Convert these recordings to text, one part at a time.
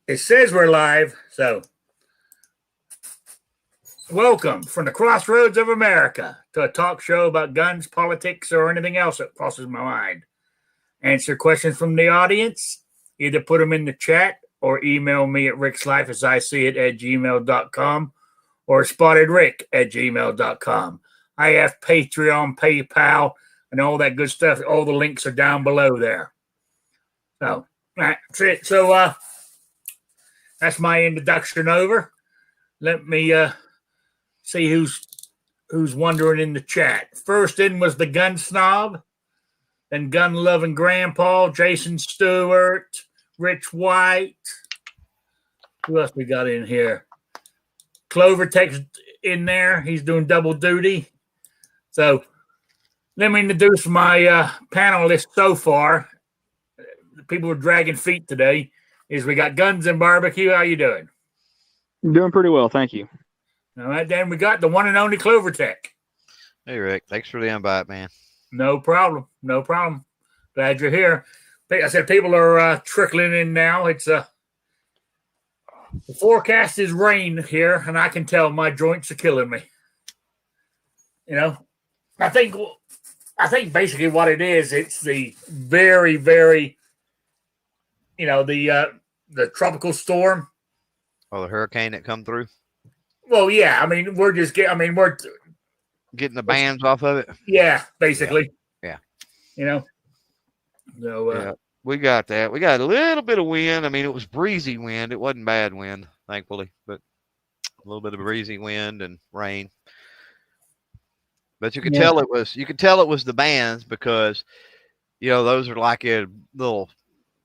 It says we're live, so welcome from the crossroads of America to a talk show about guns, politics, or anything else that crosses my mind. Answer questions from the audience, either put them in the chat or email me at rickslifeasiseeit@gmail.com or spottedrick@gmail.com. I have Patreon, PayPal, and all that good stuff. All the links are down below there. So that's it. So that's my introduction over. Let me see who's wondering in the chat. First in was the gun snob, then gun loving grandpa, Jason Stewart, Rich White. Who else we got in here? Clover Tech's in there. He's doing double duty. So let me introduce my panelists so far. The people are dragging feet today. We got Guns and Barbecue. How you doing? I'm doing pretty well, thank you. All right, then we got the one and only Clover Tech. Hey, Rick. Thanks for the invite, man. No problem. No problem. Glad you're here. I said people are trickling in now. It's the forecast is rain here, and I can tell my joints are killing me. You know, I think basically what it is, it's the very, very, the tropical storm. Oh, the hurricane that come through. Well, yeah. I mean, we're getting the bands off of it. Yeah, basically. Yeah. So yeah, we got that. We got a little bit of wind. I mean, it was breezy wind. It wasn't bad wind, thankfully, but a little bit of breezy wind and rain. But you could tell it was the bands because, those are like a little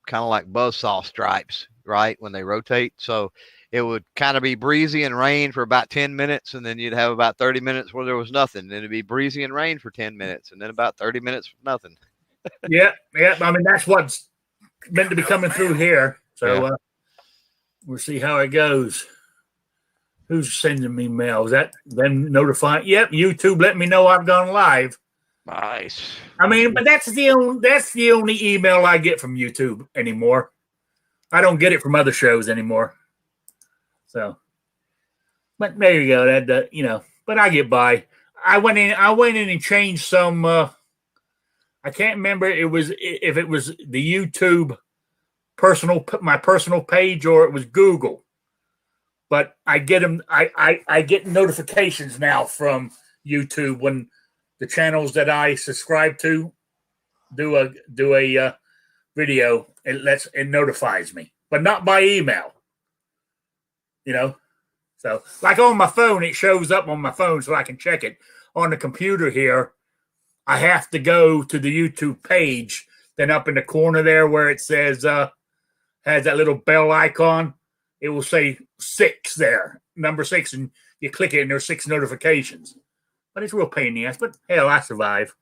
kind of like buzzsaw stripes, right? When they rotate. So it would kind of be breezy and rain for about 10 minutes. And then you'd have about 30 minutes where there was nothing. Then it'd be breezy and rain for 10 minutes. And then about 30 minutes for nothing. Yeah. I mean, that's what's meant to be coming through here. So we'll see how it goes. Who's sending me mail? Is that them notifying? Yep, YouTube let me know I've gone live. Nice. I mean, but that's the only email I get from YouTube anymore. I don't get it from other shows anymore. So, but there you go. That but I get by. I went in and changed some. I can't remember if it was the YouTube my personal page or it was Google. But I get them. I get notifications now from YouTube when the channels that I subscribe to do a video. It notifies me, but not by email. So like on my phone, it shows up on my phone so I can check it. On the computer here, I have to go to the YouTube page. Then up in the corner there where it says has that little bell icon. It will say 6 there, number 6, and you click it, and there's 6 notifications. But it's a real pain in the ass. But hell, I survive.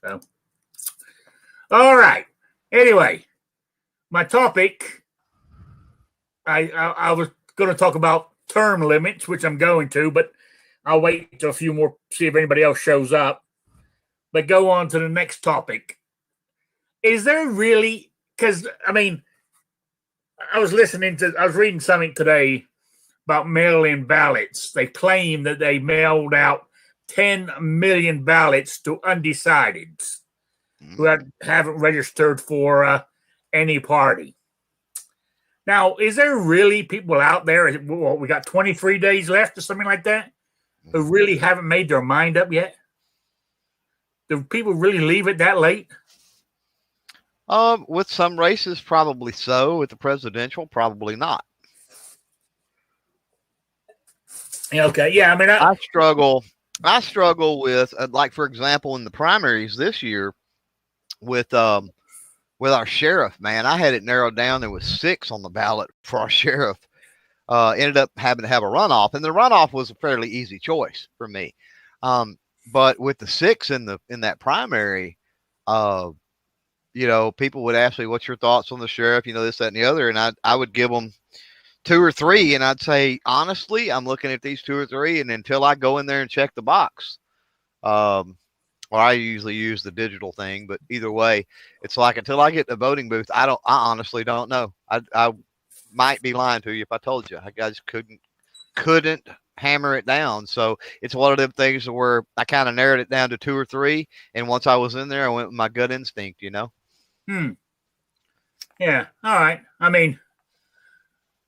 So, all right. Anyway, my topic. I was going to talk about term limits, which I'm going to, but I'll wait till a few more, see if anybody else shows up. But go on to the next topic. Is there really? Because I mean. I was reading something today about mail-in ballots. They claim that they mailed out 10 million ballots to undecideds who haven't registered for any party. Now, is there really people out there, we got 23 days left or something like that, who really haven't made their mind up yet? Do people really leave it that late? With some races, probably so. With the presidential, probably not. Okay, yeah. I mean, I struggle with, like, for example, in the primaries this year, with our sheriff. Man, I had it narrowed down. There was 6 on the ballot for our sheriff. Ended up having to have a runoff, and the runoff was a fairly easy choice for me. But with the 6 in that primary, people would ask me, what's your thoughts on the sheriff? This, that, and the other. And I would give them 2 or 3. And I'd say, honestly, I'm looking at these 2 or 3. And until I go in there and check the box, or I usually use the digital thing, but either way, it's like, until I get the voting booth, I honestly don't know. might be lying to you if I told you. I just couldn't hammer it down. So it's one of them things where I kind of narrowed it down to 2 or 3, and once I was in there, I went with my gut instinct. Yeah. All right. I mean,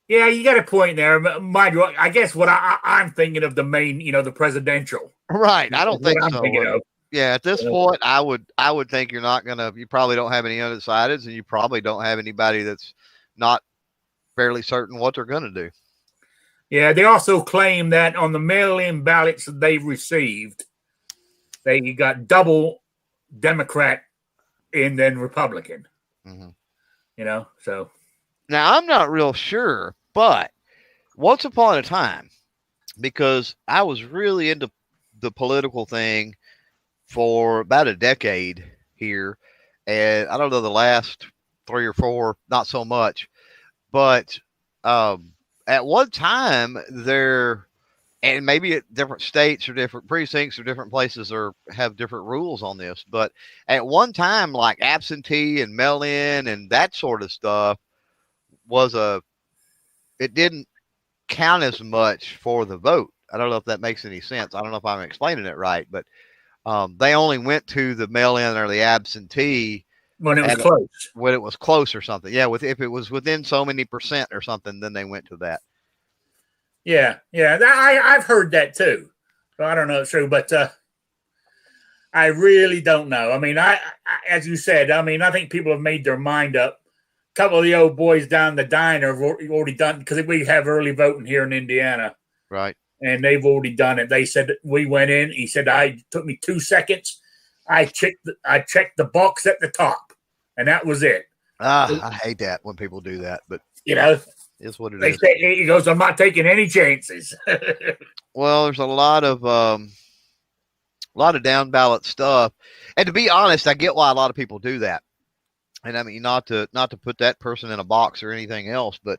yeah, you got a point there. Mind you, I guess what I'm thinking of the main, the presidential. Right. I don't think so. Yeah, at this point, I would think you probably don't have any undecideds, and you probably don't have anybody that's not fairly certain what they're going to do. Yeah, they also claim that on the mail-in ballots that they've received, they got double Democrat and then Republican. So. Now, I'm not real sure, but once upon a time, because I was really into the political thing for about a decade here, and I don't know the last 3 or 4, not so much, but at one time there, and maybe at different states or different precincts or different places have different rules on this, but at one time, like absentee and mail-in and that sort of stuff it didn't count as much for the vote. I don't know if that makes any sense. I don't know if I'm explaining it right, but they only went to the mail-in or the absentee when it was close. When it was close or something. Yeah, if it was within so many percent or something, then they went to that. Yeah. I've heard that too. So I don't know if it's true, but I really don't know. I mean, I as you said, I think people have made their mind up. A couple of the old boys down the diner have already done, because we have early voting here in Indiana. Right. And they've already done it. They said we went in. He said, took me 2 seconds. I checked the box at the top, and that was it. I hate that when people do that, but it's what it is. He goes, I'm not taking any chances. Well, there's a lot of down ballot stuff, and to be honest, I get why a lot of people do that. And I mean, not to put that person in a box or anything else, but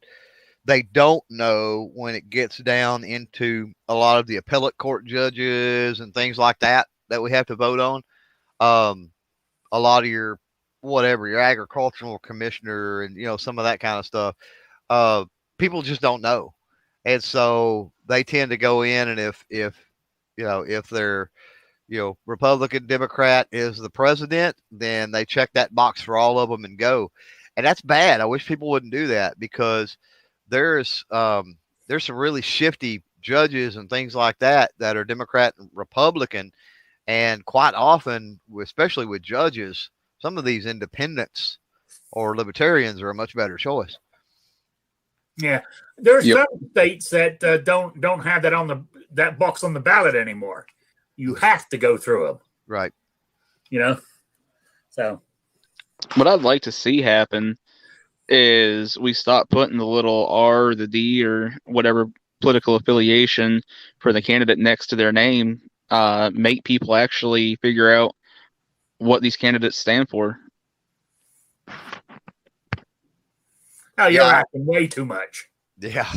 they don't know when it gets down into a lot of the appellate court judges and things like that we have to vote on. A lot of your agricultural commissioner and, some of that kind of stuff. People just don't know. And so they tend to go in, and if they're, Republican, Democrat is the president, then they check that box for all of them and go. And that's bad. I wish people wouldn't do that, because there's some really shifty judges and things like that are Democrat and Republican. And quite often, especially with judges, some of these independents or libertarians are a much better choice. Yeah. There's some states that don't have that that box on the ballot anymore. You have to go through them. Right. So what I'd like to see happen is we stop putting the little R, the D, or whatever political affiliation for the candidate next to their name. Make people actually figure out what these candidates stand for. Oh, you're asking way too much. Yeah.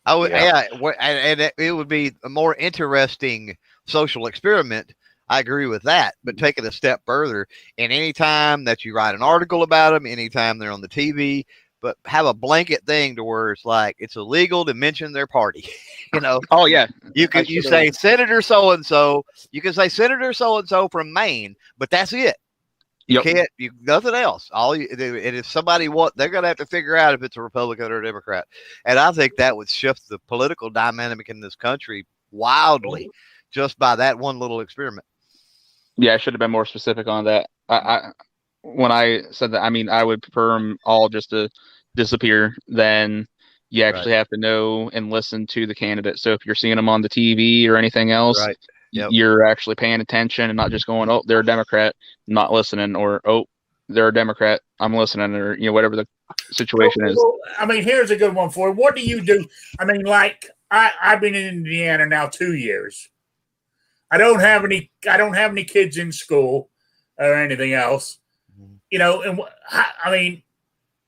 I would, and it would be a more interesting social experiment. I agree with that, but take it a step further. And anytime that you write an article about them, anytime they're on the TV, but have a blanket thing to where it's like it's illegal to mention their party. Oh yeah. You say Senator so and so. You can say Senator so and so from Maine, but that's it. You can't. Nothing else. And if somebody they're going to have to figure out if it's a Republican or a Democrat. And I think that would shift the political dynamic in this country wildly just by that one little experiment. Yeah, I should have been more specific on that. When I said that, I would prefer them all just to disappear. Then you actually have to know and listen to the candidate. So if you're seeing them on the TV or anything else, you're actually paying attention and not just going, oh, they're a Democrat, not listening, or, oh, they're a Democrat, I'm listening, or, whatever the situation is. Here's a good one for you. What do you do? I've been in Indiana now 2 years. I don't have any kids in school or anything else,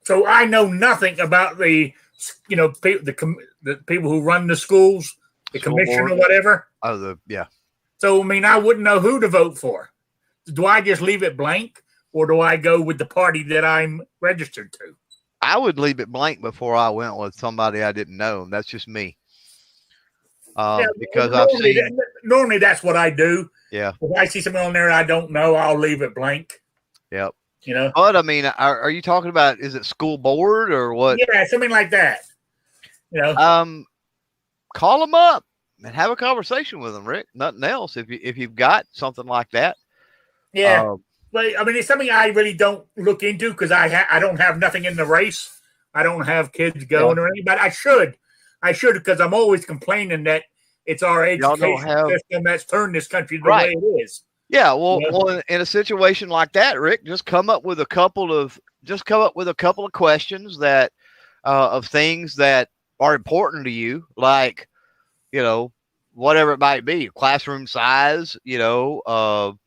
so I know nothing about the people who run the schools, the commission or whatever. So, I wouldn't know who to vote for. Do I just leave it blank, or do I go with the party that I'm registered to? I would leave it blank before I went with somebody I didn't know. That's just me. Because I've seen. Normally, that's what I do. Yeah. If I see something on there I don't know, I'll leave it blank. Yep. You know. But I mean, are you talking about? Is it school board or what? Yeah, something like that. You know. Call them up and have a conversation with them, Rick. Nothing else. If you've got something like that. Yeah. But I mean, it's something I really don't look into because I don't have nothing in the race. I don't have kids going or anything, but I should because I'm always complaining that it's our education system that's turned this country the way it is. Yeah, well, in a situation like that, Rick, just come up with a couple of questions that of things that are important to you, like, you know, whatever it might be, classroom size, you know, how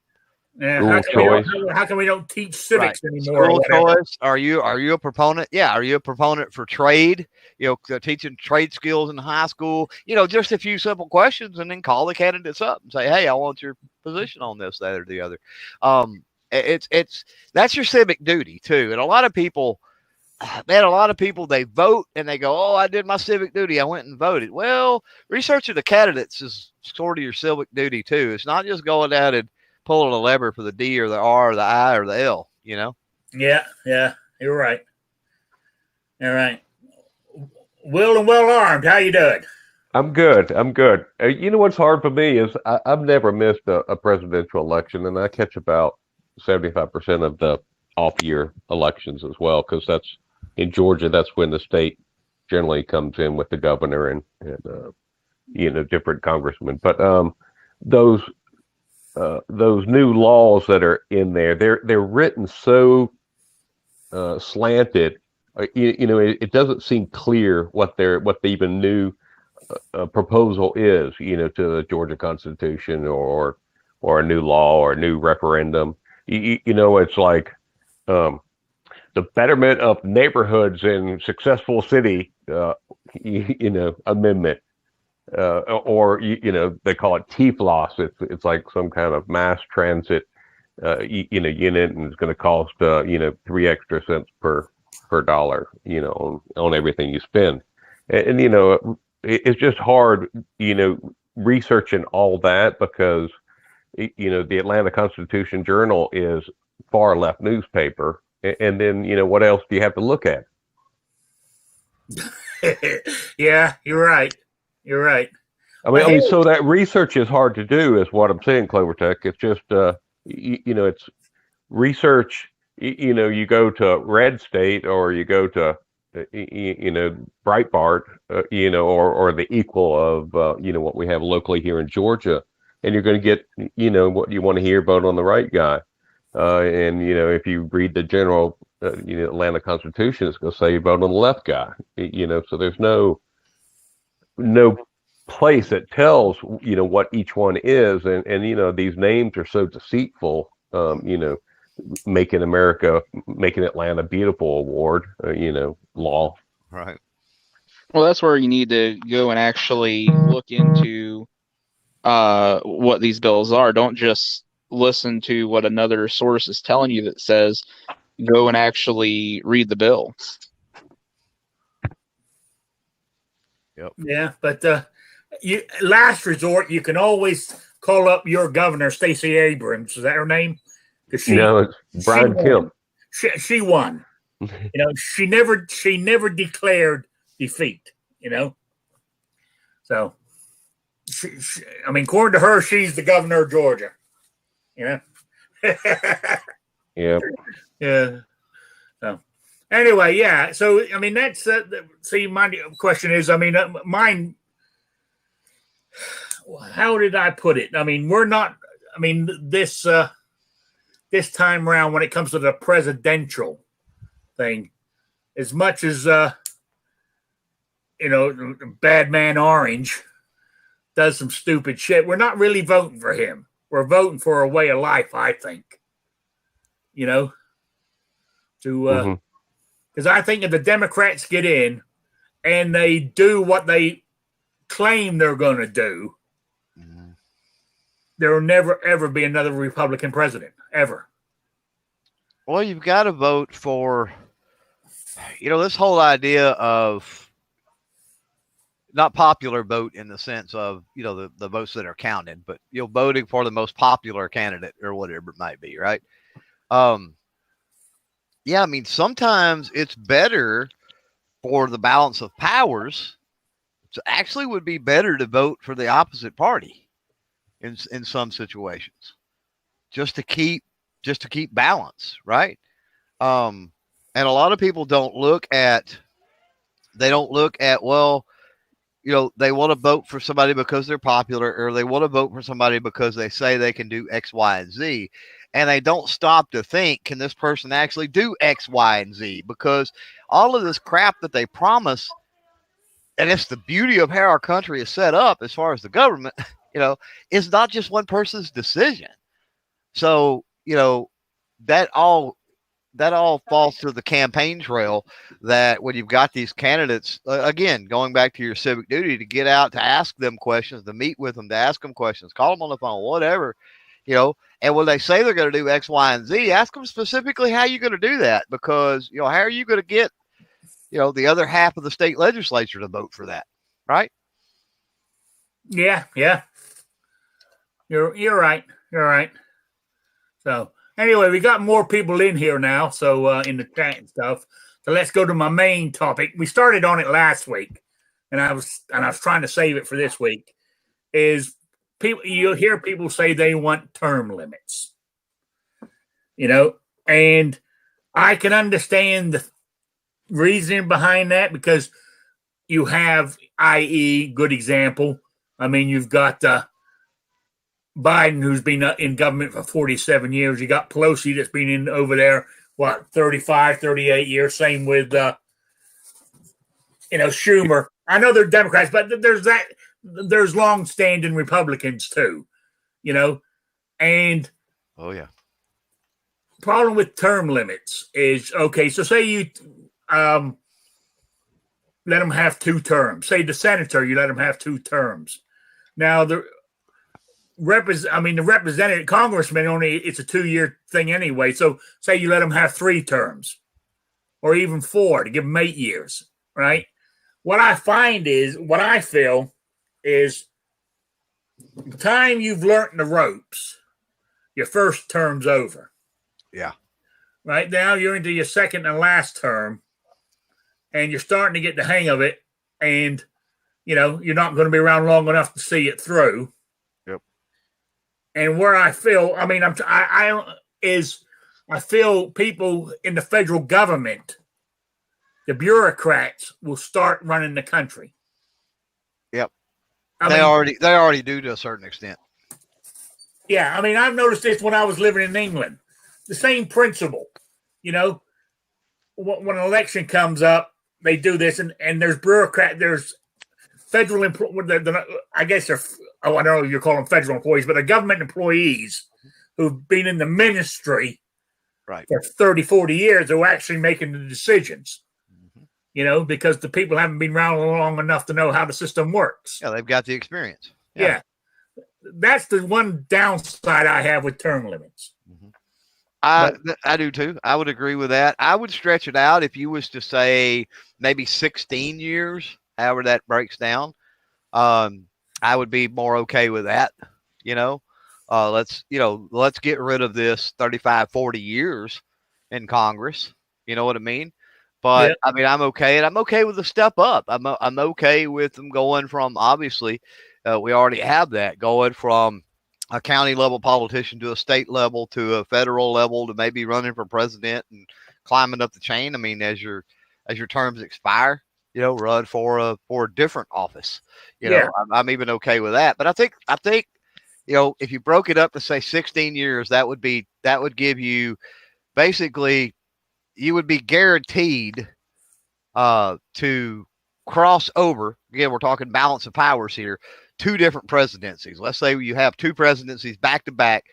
come we don't teach civics anymore? School choice. Are you a proponent? Yeah. Are you a proponent for trade? You know, teaching trade skills in high school, you know, just a few simple questions, and then call the candidates up and say, hey, I want your position on this, that, or the other. That's your civic duty too. And a lot of people, they vote and they go, oh, I did my civic duty. I went and voted. Well, researching the candidates is sort of your civic duty too. It's not just going out and pulling a lever for the D or the R or the I or the L, you know? Yeah, you're right. All right. Will and well armed, how you doing? I'm good. You know what's hard for me is I've never missed a presidential election, and I catch about 75% of the off-year elections as well, because that's in Georgia. That's when the state generally comes in with the governor and you know, different congressmen. But those new laws that are in there, they're written so slanted. You know, it doesn't seem clear what the even new proposal is, you know, to the Georgia Constitution or a new law or a new referendum. You know, it's like the betterment of neighborhoods in successful city, you know, amendment, or you know, they call it TFLOS. It's like some kind of mass transit, you know, unit, and it's going to cost you know, 3 extra cents per dollar, you know, on everything you spend, and you know, it's just hard, you know, researching all that, because you know, the Atlanta Constitution Journal is far left newspaper, and then, you know, what else do you have to look at? Yeah, you're right. I mean, so that research is hard to do, is what I'm saying, Clovertech. It's just, you know, it's research. You know, you go to Red State or you go to, you know, Breitbart, you know, or the equal of, you know, what we have locally here in Georgia, and you're going to get, you know, what you want to hear, vote on the right guy. And, you know, if you read the general, you know, Atlanta Constitution, it's going to say vote on the left guy, you know, so there's no place that tells, you know, what each one is. And, you know, these names are so deceitful, you know, making Atlanta beautiful award, you know, law. Right. Well, that's where you need to go and actually look into what these bills are. Don't just listen to what another source is telling you that says. Go and actually read the bill. Yep. Yeah, but you last resort, you can always call up your governor, Stacey Abrams. Is that her name? No, it's Brian Kemp. She won. You know, she never declared defeat. You know, so I mean, according to her, she's the governor of Georgia. You know. Yeah. Yeah. So anyway, yeah. So I mean, that's see. My question is, I mean, mine. How did I put it? I mean, we're not. I mean, this time around, when it comes to the presidential thing, as much as you know, Bad Man Orange does some stupid shit, we're not really voting for him. We're voting for a way of life, I think. You know. To because I think if the Democrats get in and they do what they claim they're going to do, there will never ever be another Republican president ever. Well, you've got to vote for this whole idea of not popular vote in the sense of, the votes that are counted, but, voting for the most popular candidate or whatever it might be. Right. Yeah. I mean, sometimes it's better for the balance of powers. It actually would be better to vote for the opposite party in some situations, just to keep balance. Right. And a lot of people don't look at, well, they want to vote for somebody because they're popular, or they want to vote for somebody because they say they can do X, Y, and Z. And they don't stop to think, can this person actually do X, Y, and Z? Because all of this crap that they promise, and it's the beauty of how our country is set up as far as the government, is not just one person's decision. So, that all falls to the campaign trail, that when you've got these candidates, again, going back to your civic duty, to get out, to ask them questions, to meet with them, to ask them questions, call them on the phone, whatever, and when they say they're going to do X, Y, and Z, ask them specifically how you're going to do that, because, how are you going to get, the other half of the state legislature to vote for that, right? Yeah. You're right. So anyway, we got more people in here now, so in the chat and stuff. So let's go to my main topic. We started on it last week, and I was trying to save it for this week. Is you hear people say they want term limits, and I can understand the reason behind that, because you have, i.e., good example. I mean, you've got Biden, who's been in government for 47 years. You got Pelosi, that's been in over there, 35, 38 years. Same with, Schumer. I know they're Democrats, but there's long-standing Republicans too, and oh yeah. Problem with term limits is, okay, so say you let them have 2 terms. Say the senator, you let them have 2 terms. Now the representative, congressman, only, it's a 2-year thing anyway. So say you let them have 3 terms, or even 4, to give them 8 years, right? What I feel is, the time you've learned the ropes, your first term's over. Yeah. Right now you're into your second and last term, and you're starting to get the hang of it, and you're not going to be around long enough to see it through. Yep. And where I feel, I feel people in the federal government, the bureaucrats, will start running the country. Yep. They already do to a certain extent. Yeah, I've noticed this when I was living in England. The same principle, when an election comes up, they do this, and there's there's federal employees. I guess they're, I don't know if you call them federal employees, but they're government employees who've been in the ministry, right, for 30, 40 years, who are actually making the decisions. Because the people haven't been around long enough to know how the system works. Yeah, they've got the experience. Yeah. That's the one downside I have with term limits. Mm-hmm. I do too. I would agree with that. I would stretch it out if you was to say maybe 16 years, however that breaks down. I would be more okay with that. Let's get rid of this 35, 40 years in Congress. You know what I mean? But yeah. I'm okay, and I'm okay with the step up. I'm okay with them going from, obviously, we already have that, going from a county level politician to a state level to a federal level to maybe running for president and climbing up the chain. As your terms expire, run for a different office. I'm even okay with that. But I think if you broke it up to say 16 years, that would give you, basically, you would be guaranteed to cross over. Again, we're talking balance of powers here. 2 different presidencies. Let's say you have 2 presidencies back to back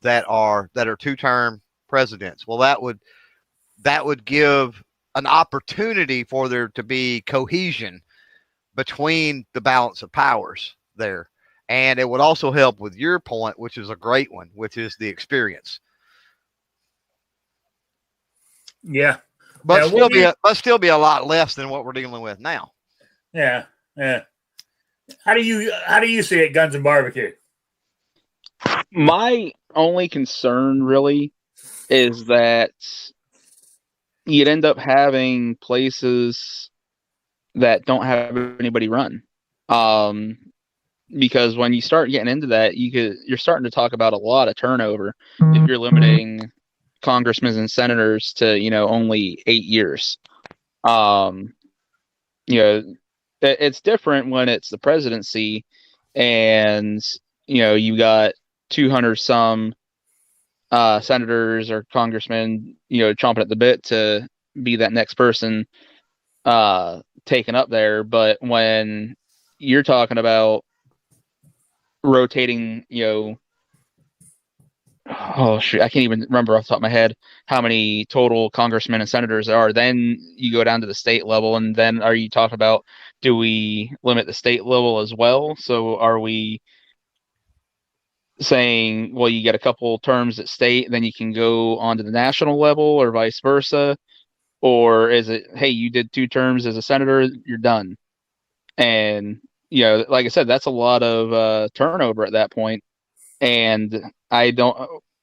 that are 2-term presidents. Well, that would give an opportunity for there to be cohesion between the balance of powers there. And it would also help with your point, which is a great one, which is the experience. Yeah. but Yeah, still be a lot less than what we're dealing with now. Yeah, yeah. How do you see it, Guns and Barbecue? My only concern really is that you'd end up having places that don't have anybody run. Because when you start getting into that, you're starting to talk about a lot of turnover if you're limiting congressmen and senators to, only 8 years. It's different when it's the presidency and, you got 200 some senators or congressmen, chomping at the bit to be that next person taken up there. But when you're talking about rotating, oh shoot, I can't even remember off the top of my head how many total congressmen and senators there are. Then you go down to the state level, and then are you talking about, do we limit the state level as well? So are we saying, well, you get a couple terms at state, then you can go on to the national level, or vice versa? Or is it, hey, you did 2 terms as a senator, you're done? And, like I said, that's a lot of turnover at that point. And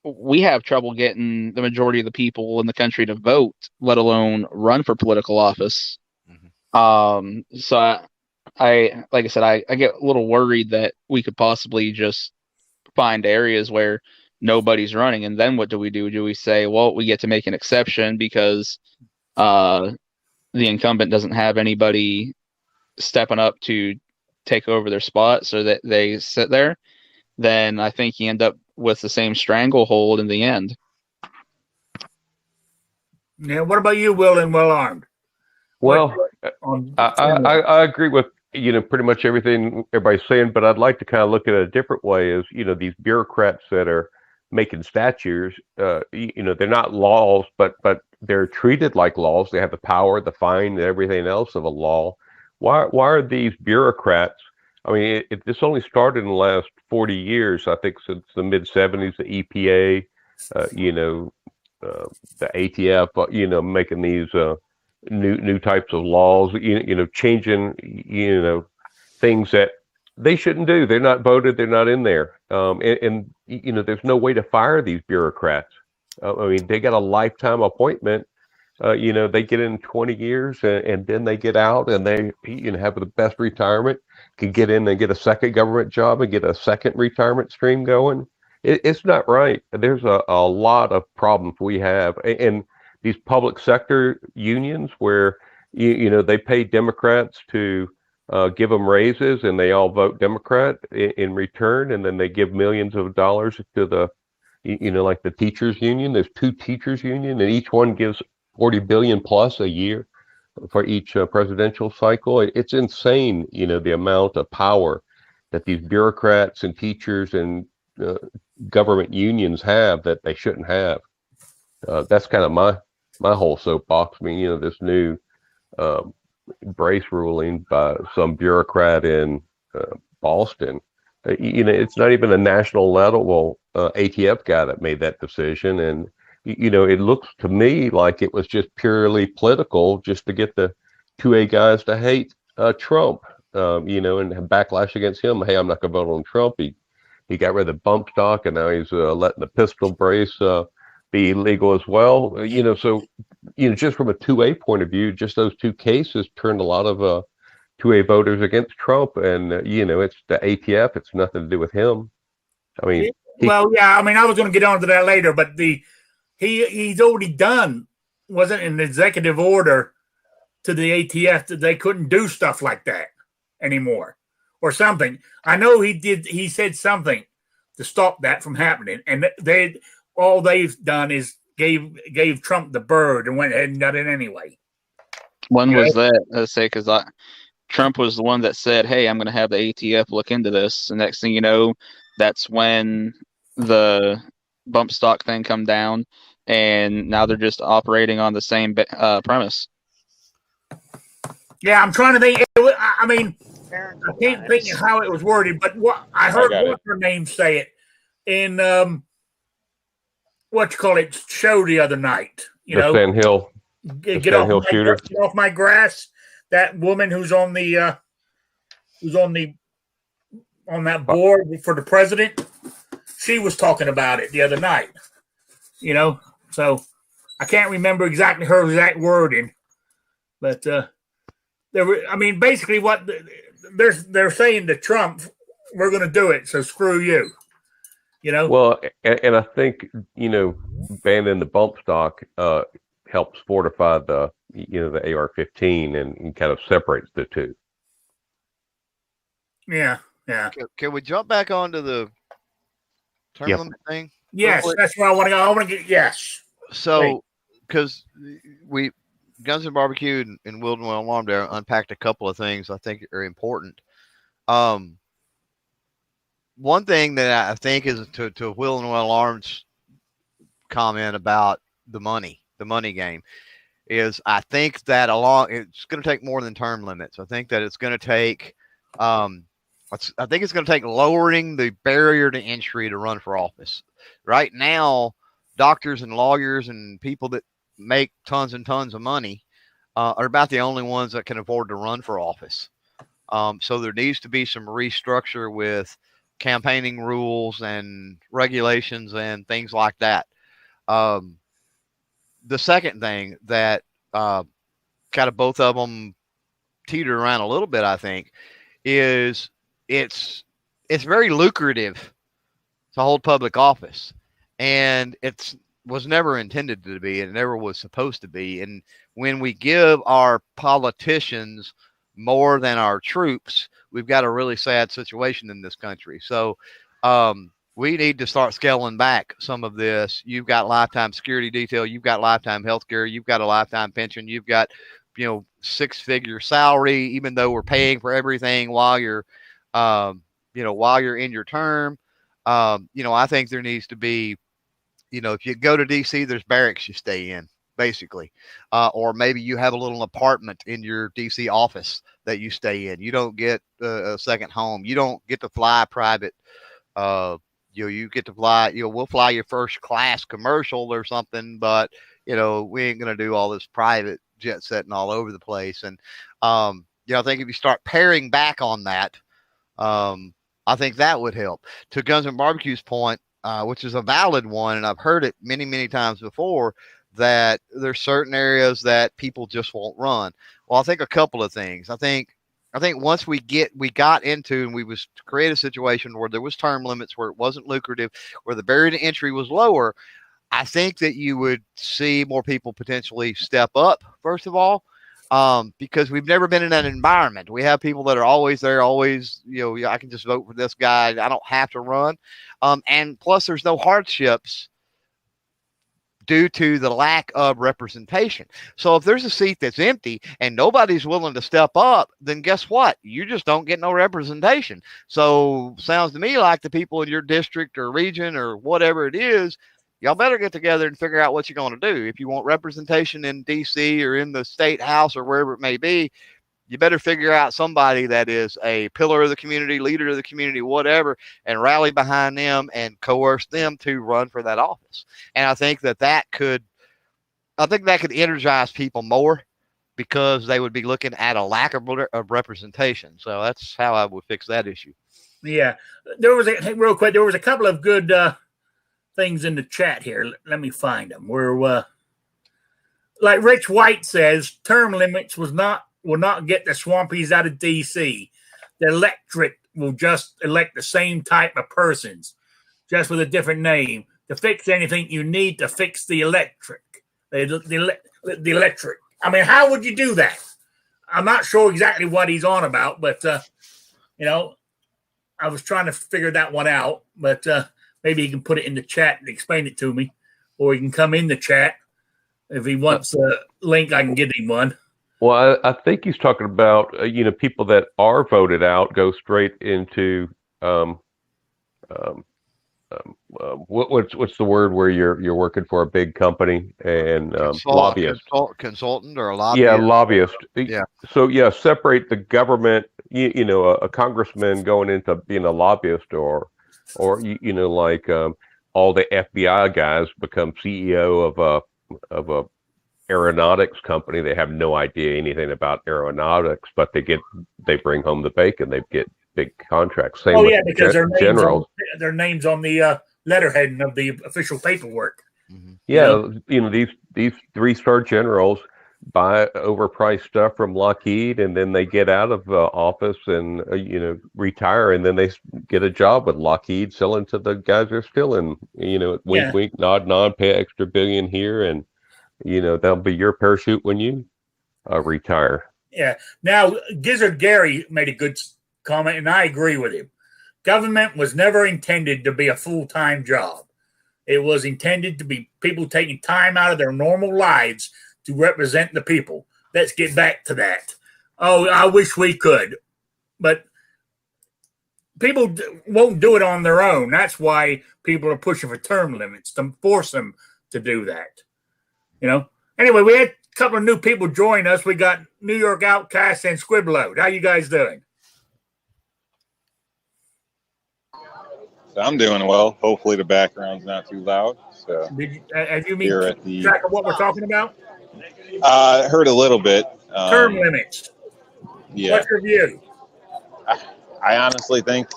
we have trouble getting the majority of the people in the country to vote, let alone run for political office. Mm-hmm. So like I said, I get a little worried that we could possibly just find areas where nobody's running. And then what do we do? Do we say, well, we get to make an exception because the incumbent doesn't have anybody stepping up to take over their spot so that they sit there? Then I think you end up with the same stranglehold in the end. Yeah. What about you, Will and Well Armed? Well, I agree with pretty much everything everybody's saying, but I'd like to kind of look at it a different way. Is these bureaucrats that are making statutes, they're not laws, but they're treated like laws. They have the power, the fine, and everything else of a law. Why are these bureaucrats? I mean, this only started in the last 40 years. I think since the mid 70s, the EPA, the ATF, making these new types of laws, changing, things that they shouldn't do. They're not voted. They're not in there. And there's no way to fire these bureaucrats. I mean, they got a lifetime appointment. They get in 20 years and then they get out and they, have the best retirement, can get in and get a second government job and get a second retirement stream going. It's not right. There's a lot of problems we have. And these public sector unions where, they pay Democrats to give them raises and they all vote Democrat in return. And then they give millions of dollars to the, like the teachers union. There's 2 teachers union and each one gives 40 billion plus a year for each presidential cycle. It's insane, the amount of power that these bureaucrats and teachers and government unions have that they shouldn't have. That's kind of my whole soapbox. I mean, this new brace ruling by some bureaucrat in Boston. It's not even a national level ATF guy that made that decision, and it looks to me like it was just purely political, just to get the 2A guys to hate Trump, and have backlash against him. Hey, I'm not going to vote on Trump. He got rid of the bump stock, and now he's letting the pistol brace be illegal as well. So just from a 2A point of view, just those 2 cases turned a lot of 2A voters against Trump, and it's the ATF. It's nothing to do with him. I mean, I mean, I was going to get on to that later, but he's already done, wasn't an executive order to the ATF that they couldn't do stuff like that anymore or something. I know he said something to stop that from happening. And all they've done is gave Trump the bird and went ahead and done it anyway. When was that? Let's say, because Trump was the one that said, hey, I'm going to have the ATF look into this. And next thing you know, that's when the bump stock thing come down, and now they're just operating on the same premise. Yeah, I'm trying to think. I mean, I can't think of how it was worded, but what I heard what's her name say it in show the other night. Sand Hill. get off my grass. That woman who's on the on that board for the president, she was talking about it the other night. You know, so I can't remember exactly her exact wording, but there were. I mean, basically, what they're saying to Trump, we're going to do it, so screw you. You know. Well, and I think banning the bump stock helps fortify the the AR-15 and kind of separates the two. Yeah. Can we jump back onto the term limit thing? Yes, that's where I want to go. I want to get yes. So, because we Guns and Barbecue and Wilderness Alarm there unpacked a couple of things I think are important. One thing that I think is to Will and Alarm's comment about the money game is I think that it's going to take more than term limits. I think that it's going to take, I think it's going to take lowering the barrier to entry to run for office. Right now, doctors and lawyers and people that make tons and tons of money are about the only ones that can afford to run for office. So there needs to be some restructure with campaigning rules and regulations and things like that. The second thing that kind of both of them teeter around a little bit, I think, is it's very lucrative to hold public office, and it was never intended to be, and never was supposed to be. And when we give our politicians more than our troops, we've got a really sad situation in this country. So we need to start scaling back some of this. You've got lifetime security detail, you've got lifetime health care, you've got a lifetime pension, you've got, 6-figure salary, even though we're paying for everything while you're, while you're in your term. I think there needs to be, if you go to DC, there's barracks you stay in, basically. Or maybe you have a little apartment in your DC office that you stay in. You don't get a second home. You don't get to fly private. You get to fly, we'll fly your first class commercial or something, but, we ain't going to do all this private jet setting all over the place. And, I think if you start paring back on that, I think that would help. To Guns and Barbecue's point, which is a valid one, and I've heard it many, many times before, that there's certain areas that people just won't run. Well, I think a couple of things. I think once we got into and we was to create a situation where there was term limits, where it wasn't lucrative, where the barrier to entry was lower, I think that you would see more people potentially step up, first of all, because we've never been in that environment. We have people that are always there, always, I can just vote for this guy. I don't have to run. And plus there's no hardships due to the lack of representation. So if there's a seat that's empty and nobody's willing to step up, then guess what? You just don't get no representation. So sounds to me like the people in your district or region or whatever it is, y'all better get together and figure out what you're going to do. If you want representation in DC or in the state house or wherever it may be, you better figure out somebody that is a pillar of the community, leader of the community, whatever, and rally behind them and coerce them to run for that office. And I think that could energize people more, because they would be looking at a lack of representation. So that's how I would fix that issue. Yeah. There was a couple of good things in the chat here. Let me find them. Where like Rich White says, term limits will not get the swampies out of DC. The electorate will just elect the same type of persons, just with a different name. To fix anything, you need to fix the electorate. The electorate. I mean, how would you do that? I'm not sure exactly what he's on about, but I was trying to figure that one out. But maybe he can put it in the chat and explain it to me, or he can come in the chat if he wants a link. I can give him one. Well, I think he's talking about people that are voted out go straight into what's the word where you're working for a big company and lobbyist, consultant, or a lobbyist. Yeah, lobbyist. Yeah. So separate the government. A congressman going into being a lobbyist, or like all the FBI guys become CEO of a aeronautics company. They have no idea anything about aeronautics, but they bring home the bacon. They get big contracts. Same with because generals. Their names on the letterhead of the official paperwork. Mm-hmm. Yeah, these 3-star generals buy overpriced stuff from Lockheed, and then they get out of office and retire, and then they get a job with Lockheed selling to the guys they're stealing. Wink, wink, nod, nod, pay extra billion here, and that'll be your parachute when you retire. Yeah. Now, Gizzard Gary made a good comment, and I agree with him. Government was never intended to be a full-time job. It was intended to be people taking time out of their normal lives to represent the people. Let's get back to that. Oh, I wish we could. But people won't do it on their own. That's why people are pushing for term limits, to force them to do that. Anyway, we had a couple of new people join us. We got New York Outcast and Squibload. How you guys doing? So I'm doing well. Hopefully the background's not too loud. So have you made track of what we're talking about? I heard a little bit. Term limits. Yeah. What's your view? I honestly think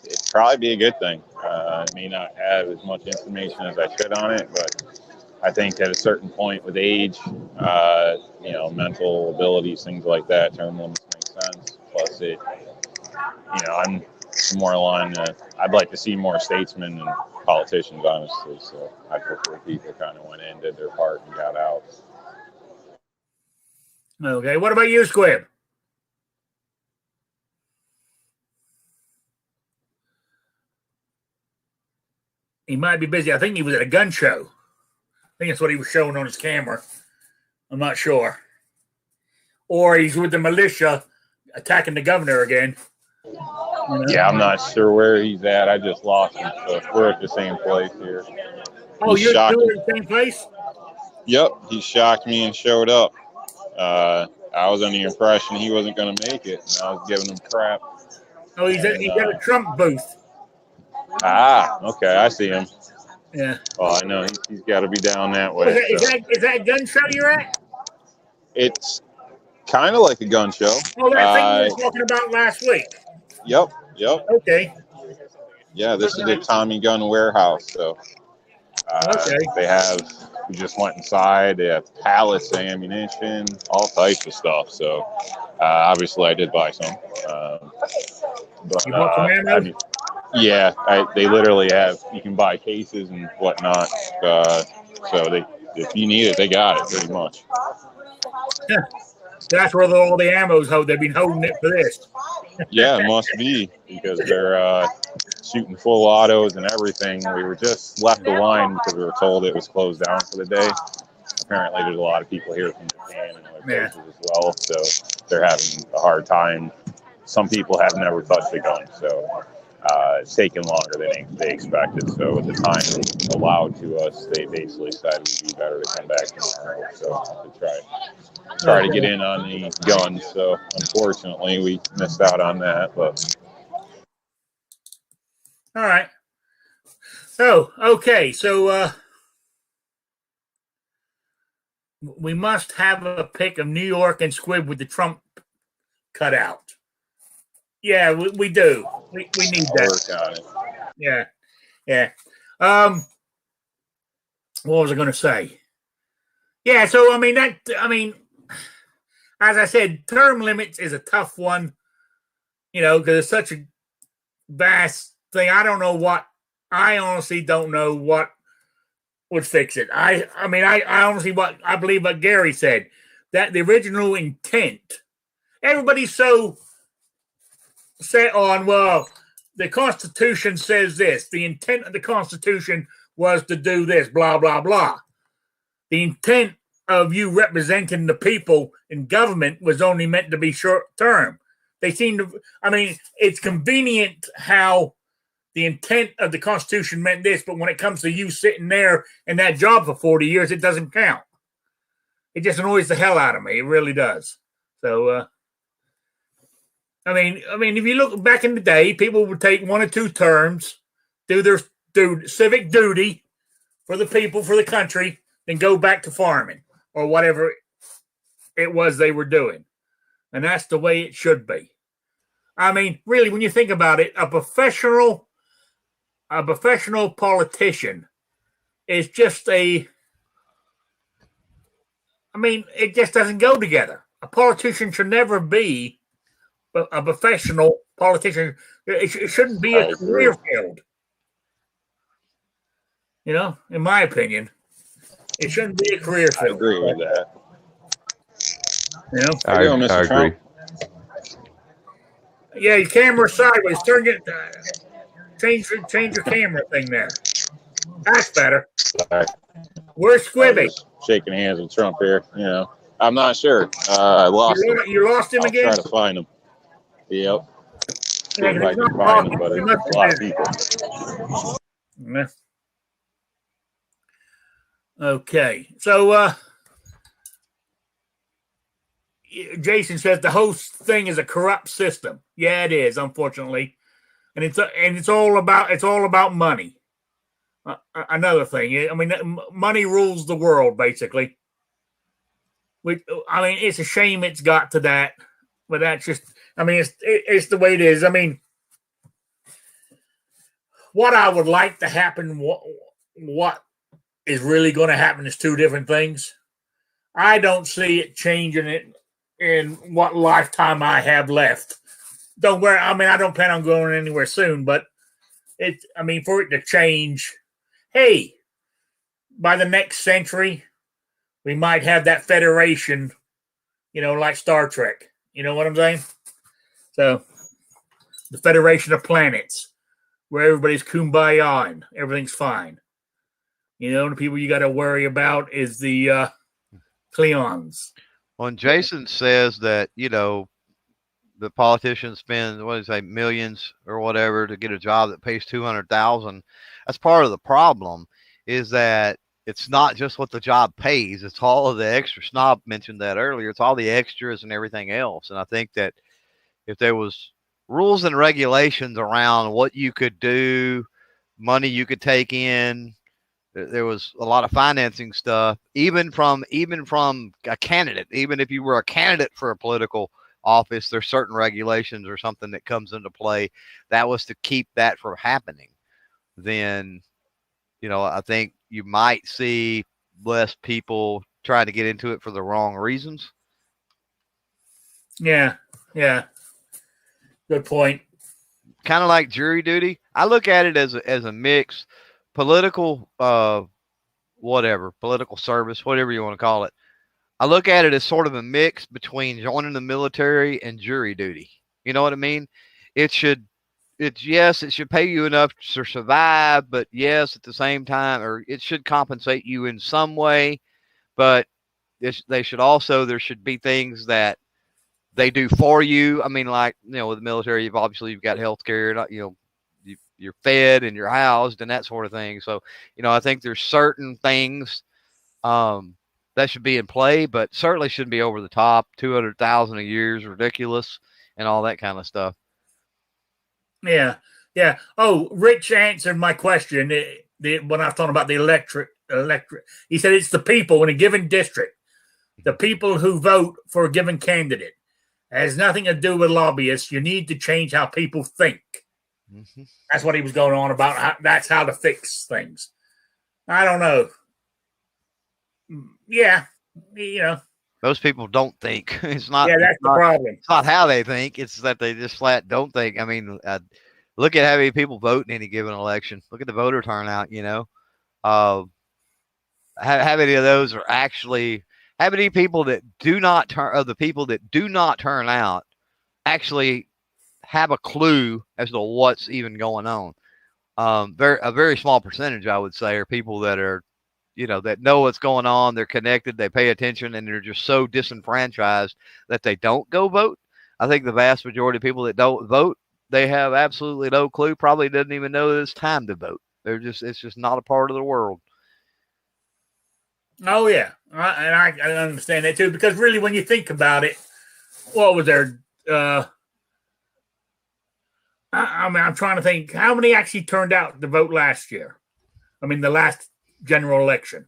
it'd probably be a good thing. I may not have as much information as I should on it, but I think at a certain point with age, mental abilities, things like that, term limits make sense. Plus I'm more aligned. I'd like to see more statesmen and politicians, honestly. So I prefer people kind of went in, did their part, and got out. Okay. What about you, Squib? He might be busy. I think he was at a gun show. I think that's what he was showing on his camera. I'm not sure. Or he's with the militia attacking the governor again. Yeah, I'm not sure where he's at. I just lost him. So we're at the same place here. Oh, you're at the same place? Yep. He shocked me and showed up. I was under the impression he wasn't going to make it, and I was giving him crap. Oh, he's at a Trump booth. Okay. I see him. Yeah. Well, I know he's got to be down that way. Is that a gun show you're at? It's kind of like a gun show. Oh, that thing we were talking about last week. Yep. Okay. Yeah, this is the Tommy Gun Warehouse. So we just went inside. They have pallets of ammunition, all types of stuff. So obviously I did buy some. But, you bought some ammo? They literally have, you can buy cases and whatnot. So if you need it, they got it pretty much. Yeah. That's where all the ammo's they've been holding it for this. Yeah, it must be, because they're shooting full autos and everything. We were just left the line because we were told it was closed down for the day. Apparently there's a lot of people here from Japan and other places as well, so they're having a hard time. Some people have never touched a gun, so it's taken longer than they expected. So with the time allowed to us, they basically said it would be better to come back tomorrow. So to try to get in on the guns. So unfortunately, we missed out on that. But all right. So okay. So we must have a pic of New York and Squib with the Trump cutout. Yeah, we do. We need that. Work on it. Yeah. What was I going to say? Yeah. So as I said, term limits is a tough one. Because it's such a vast thing. I honestly don't know what would fix it. I honestly I believe what Gary said, that the original intent. Everybody's so set on, well, the Constitution says this. The intent of the Constitution was to do this, blah, blah, blah. The intent of you representing the people in government was only meant to be short term. They seem to, it's convenient how the intent of the Constitution meant this, but when it comes to you sitting there in that job for 40 years, it doesn't count. It just annoys the hell out of me. It really does. So, if you look back in the day, people would take 1 or 2 terms, do their civic duty for the people, for the country, then go back to farming or whatever it was they were doing. And that's the way it should be. I mean, really, when you think about it, a professional politician is just it just doesn't go together. A politician should never be a professional politician. It shouldn't be a career field. You know, in my opinion, it shouldn't be a career field. I agree with that. You know, I agree. Yeah, your camera sideways. Change your camera thing there. That's better. Sorry. Where's Squibby? Shaking hands with Trump here. You know, I'm not sure. I lost him. You lost him again? I'll try to find him. Yep. See if I can find him, but it's a lot of people. Yeah. Okay, so Jason says the whole thing is a corrupt system. Yeah, it is, unfortunately, and it's all about money. Another thing, I mean, money rules the world, basically. It's a shame it's got to that, but that's just, it's the way it is. I mean, what I would like to happen, what is really going to happen is two different things. I don't see it changing it in what lifetime I have left. Don't worry. I mean, I don't plan on going anywhere soon, but for it to change, hey, by the next century, we might have that federation, like Star Trek. You know what I'm saying? So, the Federation of Planets, where everybody's kumbaya and everything's fine. The people you got to worry about is the Cleons. When Jason says that, the politicians spend, millions or whatever to get a job that pays $200,000, that's part of the problem, is that it's not just what the job pays. It's all of the extra. Snob mentioned that earlier. It's all the extras and everything else. And I think that if there was rules and regulations around what you could do, money you could take in, there was a lot of financing stuff, even from a candidate. Even if you were a candidate for a political office, there's certain regulations or something that comes into play that was to keep that from happening. Then, I think you might see less people trying to get into it for the wrong reasons. Yeah. Good point. Kind of like jury duty. I look at it as a mix. Political, political service, whatever you want to call it. I look at it as sort of a mix between joining the military and jury duty. You know what I mean? It should pay you enough to survive, but yes, at the same time, or it should compensate you in some way, but there should be things that they do for you. I mean, like, with the military, you've got health care, you're fed and you're housed and that sort of thing. So, I think there's certain things that should be in play, but certainly shouldn't be over the top. 200,000 a year is ridiculous and all that kind of stuff. Yeah. Oh, Rich answered my question when I was talking about the electric. He said it's the people in a given district, the people who vote for a given candidate. It has nothing to do with lobbyists. You need to change how people think. Mm-hmm. That's what he was going on about. That's how to fix things. I don't know. Yeah, most people don't think. It's not. Yeah, that's the problem. It's not how they think. It's that they just flat don't think. I mean, look at how many people vote in any given election. Look at the voter turnout. How many of those are actually? How many people that do not turn of the people that do not turn out actually have a clue as to what's even going on? A very small percentage, I would say, are people that are, that know what's going on. They're connected, they pay attention, and they're just so disenfranchised that they don't go vote. I think the vast majority of people that don't vote, they have absolutely no clue, probably doesn't even know that it's time to vote. It's just not a part of the world. Oh, yeah. And I understand that too, because really when you think about it, what was there? I'm trying to think how many actually turned out to vote last year. The last general election.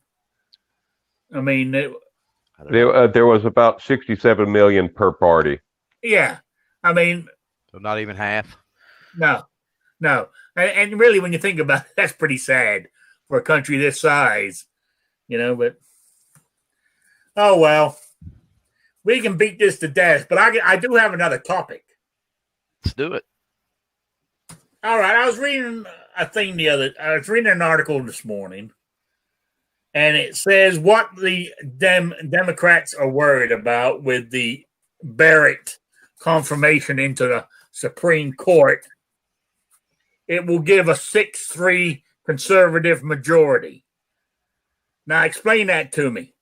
There was about 67 million per party. Yeah. I mean, So not even half. no. And really, when you think about it, that's pretty sad for a country this size, but oh well. We can beat this to death, but I do have another topic. Let's do it. All right, I was reading an article this morning, and it says what the Democrats are worried about with the Barrett confirmation into the Supreme Court. It will give a 6-3 conservative majority. Now, explain that to me.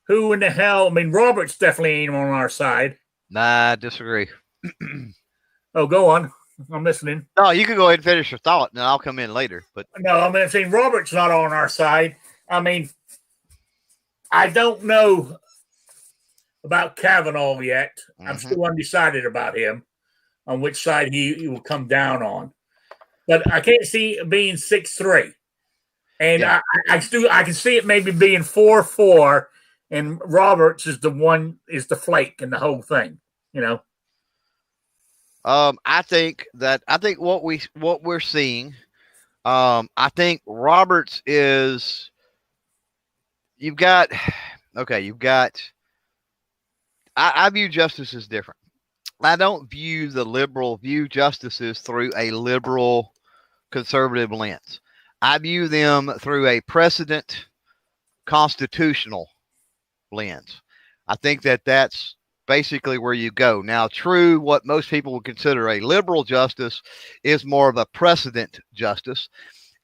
Who in the hell? I mean, Roberts definitely ain't on our side. Nah, I disagree. Oh, go on. I'm listening. No, you can go ahead and finish your thought, and I'll come in later. But no, I'm saying Roberts not on our side. I mean, I don't know about Kavanaugh yet. I'm still undecided about him, on which side he will come down on. But I can't see it being 6-3. And yeah. I can see it maybe being 4-4. And Roberts is the flake in the whole thing, I think what we're seeing, I think Roberts is. I view justices different. I don't view justices through a liberal conservative lens. I view them through a precedent constitutional lens. I think that's basically where you go. Now, true, what most people would consider a liberal justice is more of a precedent justice,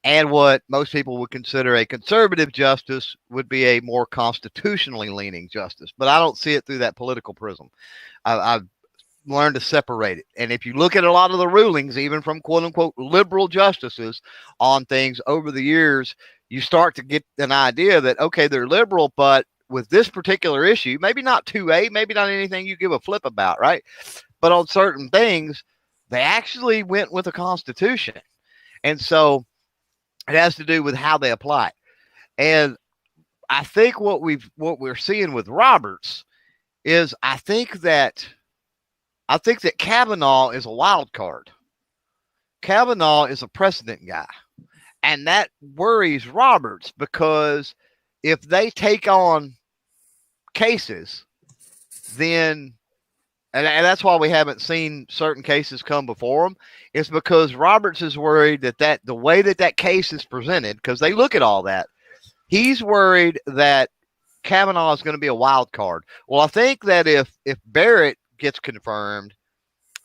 and what most people would consider a conservative justice would be a more constitutionally leaning justice. But I don't see it through that political prism. I've learned to separate it. And if you look at a lot of the rulings, even from quote unquote liberal justices on things over the years, you start to get an idea that, okay, they're liberal, but with this particular issue, maybe not 2A, maybe not anything you give a flip about, right? But on certain things, they actually went with the Constitution. And so it has to do with how they apply it. And I think what we're seeing with Roberts is I think that Kavanaugh is a wild card. Kavanaugh is a precedent guy. And that worries Roberts because if they take on cases, then, and that's why we haven't seen certain cases come before him, it's because Roberts is worried that the way that case is presented, because they look at all that, he's worried that Kavanaugh is going to be a wild card. Well, I think that if Barrett gets confirmed,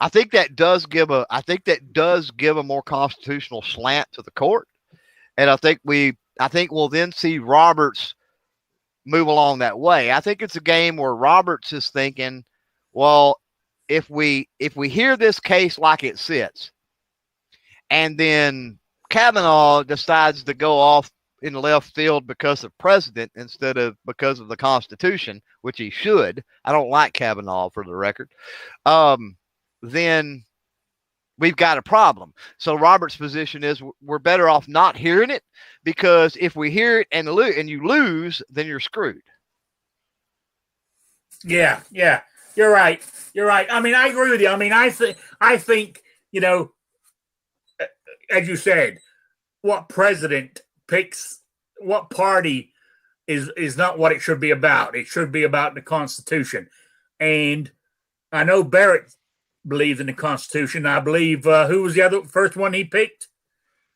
I think that does give a more constitutional slant to the court. And I think we'll then see Roberts move along that way. I think it's a game where Roberts is thinking, well, if we hear this case like it sits, and then Kavanaugh decides to go off in the left field because of precedent instead of because of the Constitution, which he should. I don't like Kavanaugh, for the record. Then we've got a problem. So Robert's position is we're better off not hearing it, because if we hear it and you lose, then you're screwed. Yeah, you're right. I mean, I agree with you. I mean, I think as you said, what president picks what party is not what it should be about. It should be about the Constitution. And I know Barrett believes in the Constitution. I believe who was the first one he picked?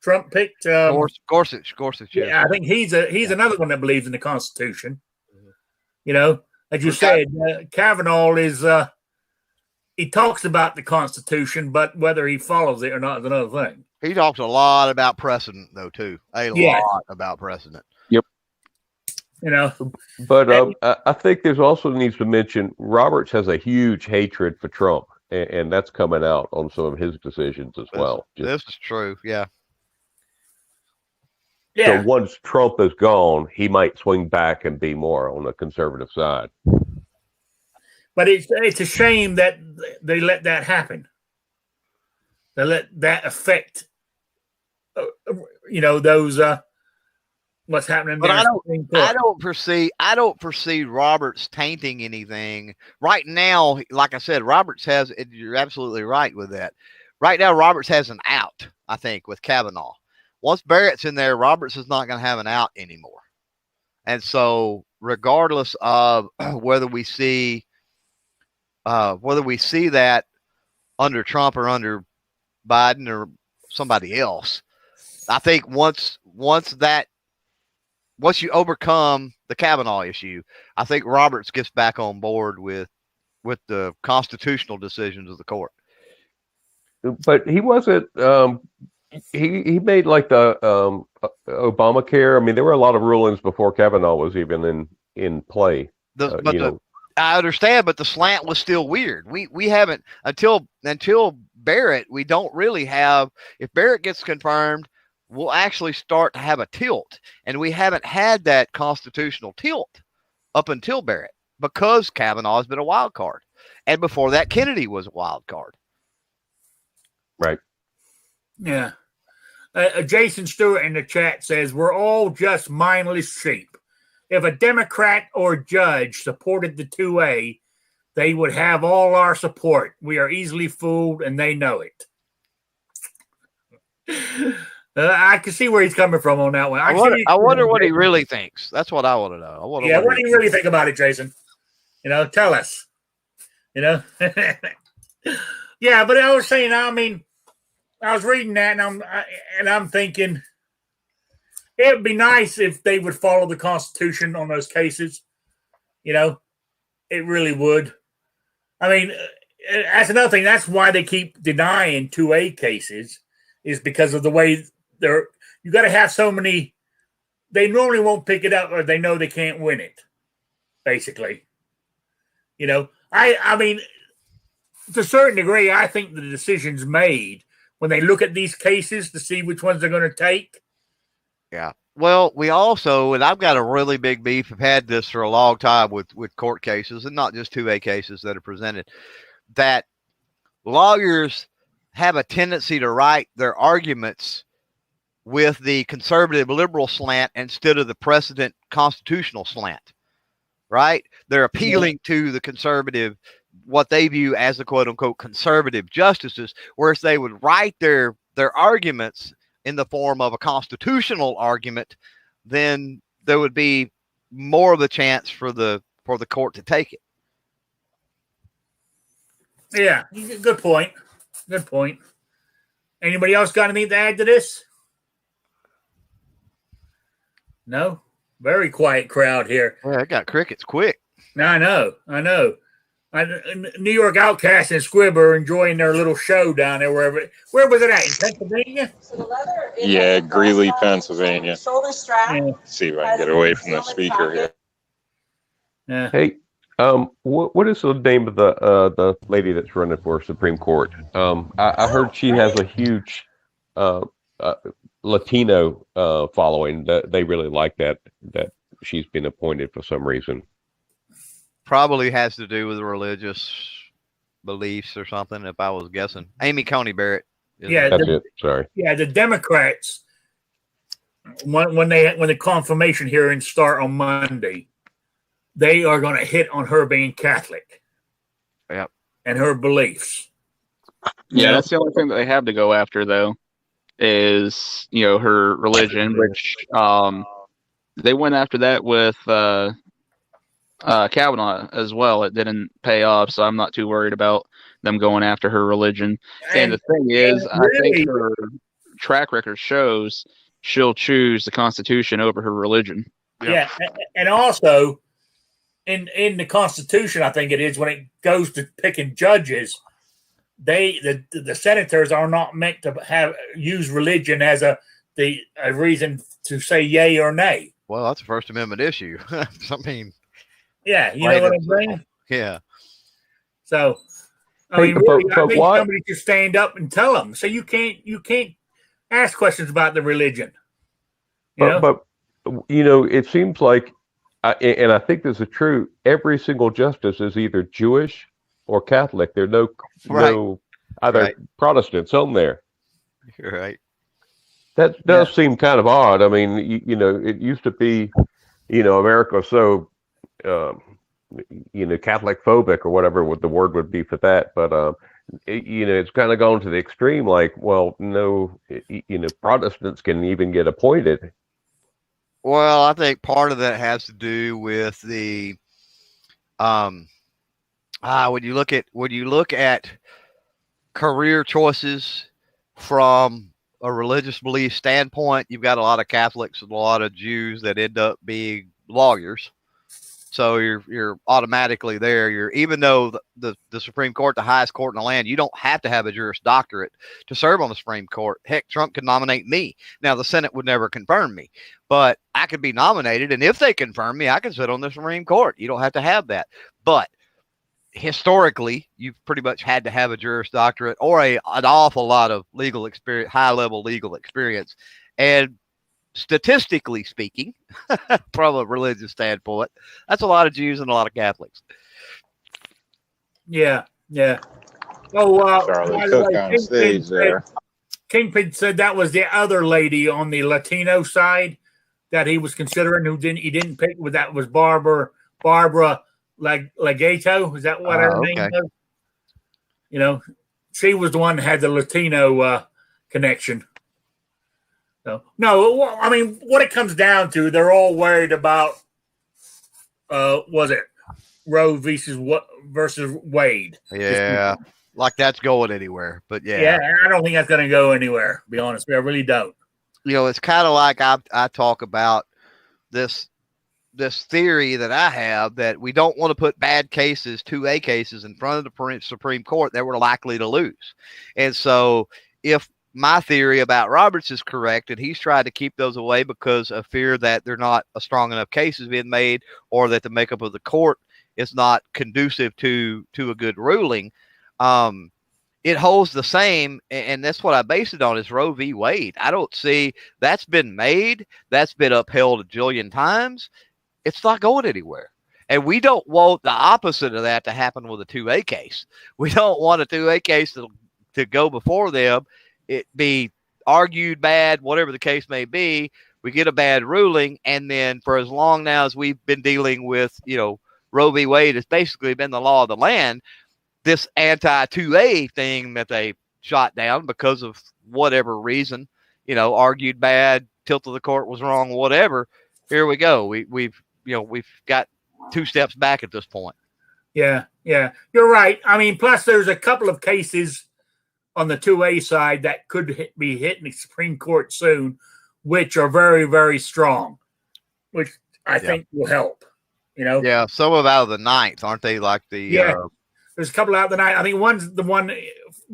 Trump picked Gorsuch. Yeah, I think he's another one that believes in the Constitution. As you said, Kavanaugh is he talks about the Constitution, but whether he follows it or not is another thing. He talks a lot about precedent, though, too. A lot about precedent. Yep. But I think there's also needs to mention Roberts has a huge hatred for Trump, and that's coming out on some of his decisions as well. This is true, yeah. So once Trump is gone, he might swing back and be more on the conservative side. But it's a shame that they let that happen. They let that affect, those what's happening But there. I don't foresee Roberts tainting anything right now. Like I said, Roberts has. You're absolutely right with that. Right now, Roberts has an out. I think with Kavanaugh. Once Barrett's in there, Roberts is not going to have an out anymore. And so, regardless of whether we see that under Trump or under Biden or somebody else, I think once you overcome the Kavanaugh issue, I think Roberts gets back on board with the constitutional decisions of the court. But he wasn't. He made like the Obamacare. I mean, there were a lot of rulings before Kavanaugh was even in play. I understand, but the slant was still weird. We haven't until Barrett. We don't really have. If Barrett gets confirmed, we'll actually start to have a tilt, and we haven't had that constitutional tilt up until Barrett because Kavanaugh has been a wild card, and before that, Kennedy was a wild card. Right. Yeah. Jason Stewart in the chat says, we're all just mindless sheep. If a Democrat or judge supported the 2A, they would have all our support. We are easily fooled, and they know it. I can see where he's coming from on that one. I wonder what he really thinks. That's what I want to know. What do you really think about it, Jason? Tell us. Yeah, but I was saying, I mean, I was reading that, and I'm thinking it would be nice if they would follow the Constitution on those cases. It really would. I mean, that's another thing. That's why they keep denying 2A cases, is because of the way they're. You got to have so many. They normally won't pick it up, or they know they can't win it. Basically, I mean, to a certain degree, I think the decision's made when they look at these cases to see which ones they're going to take. Yeah. Well, we also, and I've got a really big beef. I've had this for a long time with court cases, and not just 2A cases that are presented, that lawyers have a tendency to write their arguments with the conservative liberal slant instead of the precedent constitutional slant, right? They're appealing to the conservative, what they view as the quote unquote conservative justices, whereas they would write their arguments in the form of a constitutional argument, then there would be more of a chance for the court to take it. Yeah, good point. Good point. Anybody else got anything to add to this? No? Very quiet crowd here. Yeah, I got crickets quick. I know. New York Outcast and Squibb are enjoying their little show down there. Where was it at? In Pennsylvania? Yeah, Greeley, Pennsylvania. Shoulder strap. Yeah. See if I can get away from the speaker here. Yeah. Hey, what is the name of the lady that's running for Supreme Court? I heard she has a huge Latino following. They really like that she's been appointed for some reason. Probably has to do with religious beliefs or something, if I was guessing. Amy Coney Barrett. Yeah, that's it. Sorry. Yeah, the Democrats, when the confirmation hearings start on Monday, they are going to hit on her being Catholic. Yep. And her beliefs. Yeah, that's the only thing that they have to go after, though, is her religion, which they went after that with Kavanaugh as well. It didn't pay off, so I'm not too worried about them going after her religion. And the thing is, I think her track record shows she'll choose the Constitution over her religion. Yeah, and also in the Constitution, I think it is, when it goes to picking judges, the senators are not meant to use religion as a reason to say yay or nay. Well, that's a First Amendment issue. I mean. Yeah, you know what I'm saying? Yeah. So, I mean, really, I think somebody should stand up and tell them. So you can't ask questions about the religion. But it seems like, and I think this is true, every single justice is either Jewish or Catholic. There are no, right. no other right. Protestants on there. You're right. That does seem kind of odd. I mean, it used to be, America was so, Catholic phobic or whatever what the word would be for that. But, it's kind of gone to the extreme. Like, well, no, Protestants can even get appointed. Well, I think part of that has to do with the, when you look at career choices from a religious belief standpoint, you've got a lot of Catholics and a lot of Jews that end up being lawyers. So you're automatically there. Even though the Supreme Court, the highest court in the land, you don't have to have a Juris Doctorate to serve on the Supreme Court. Heck, Trump could nominate me. Now, the Senate would never confirm me, but I could be nominated. And if they confirm me, I can sit on the Supreme Court. You don't have to have that. But historically, you've pretty much had to have a Juris Doctorate or an awful lot of legal experience, high-level legal experience. And statistically speaking, from a religious standpoint, that's a lot of Jews and a lot of Catholics. Yeah. Oh, Charlie Cook on stage there. Kingpin said that was the other lady on the Latino side that he was considering he didn't pick. That was Barbara Legato. Is that what her name was? She was the one that had the Latino connection. So, no, I mean, what it comes down to, they're all worried about, was it Roe versus Wade? Yeah, like that's going anywhere. But yeah, I don't think that's going to go anywhere, to be honest. I really don't. It's kind of like I talk about this theory that I have that we don't want to put bad cases, 2A cases, in front of the Supreme Court that we're likely to lose. And so if my theory about Roberts is correct, and he's tried to keep those away because of fear that they're not a strong enough cases being made, or that the makeup of the court is not conducive to a good ruling. It holds the same, and that's what I base it on, is Roe v. Wade. I don't see that's been made, that's been upheld a jillion times. It's not going anywhere. And we don't want the opposite of that to happen with a 2A case. We don't want a 2A case to go before them, it be argued bad, whatever the case may be. We get a bad ruling, and then for as long now as we've been dealing with, Roe v. Wade has basically been the law of the land. This anti-2A thing that they shot down because of whatever reason, argued bad, tilt of the court was wrong, whatever. Here we go. We've got 2 steps back at this point. Yeah, you're right. I mean, plus there's a couple of cases on the 2A side that could be hitting the Supreme Court soon, which are very, very strong, which I think will help. Yeah, some of out of the 9th, aren't they? Like there's a couple out of the 9th. I think one's the one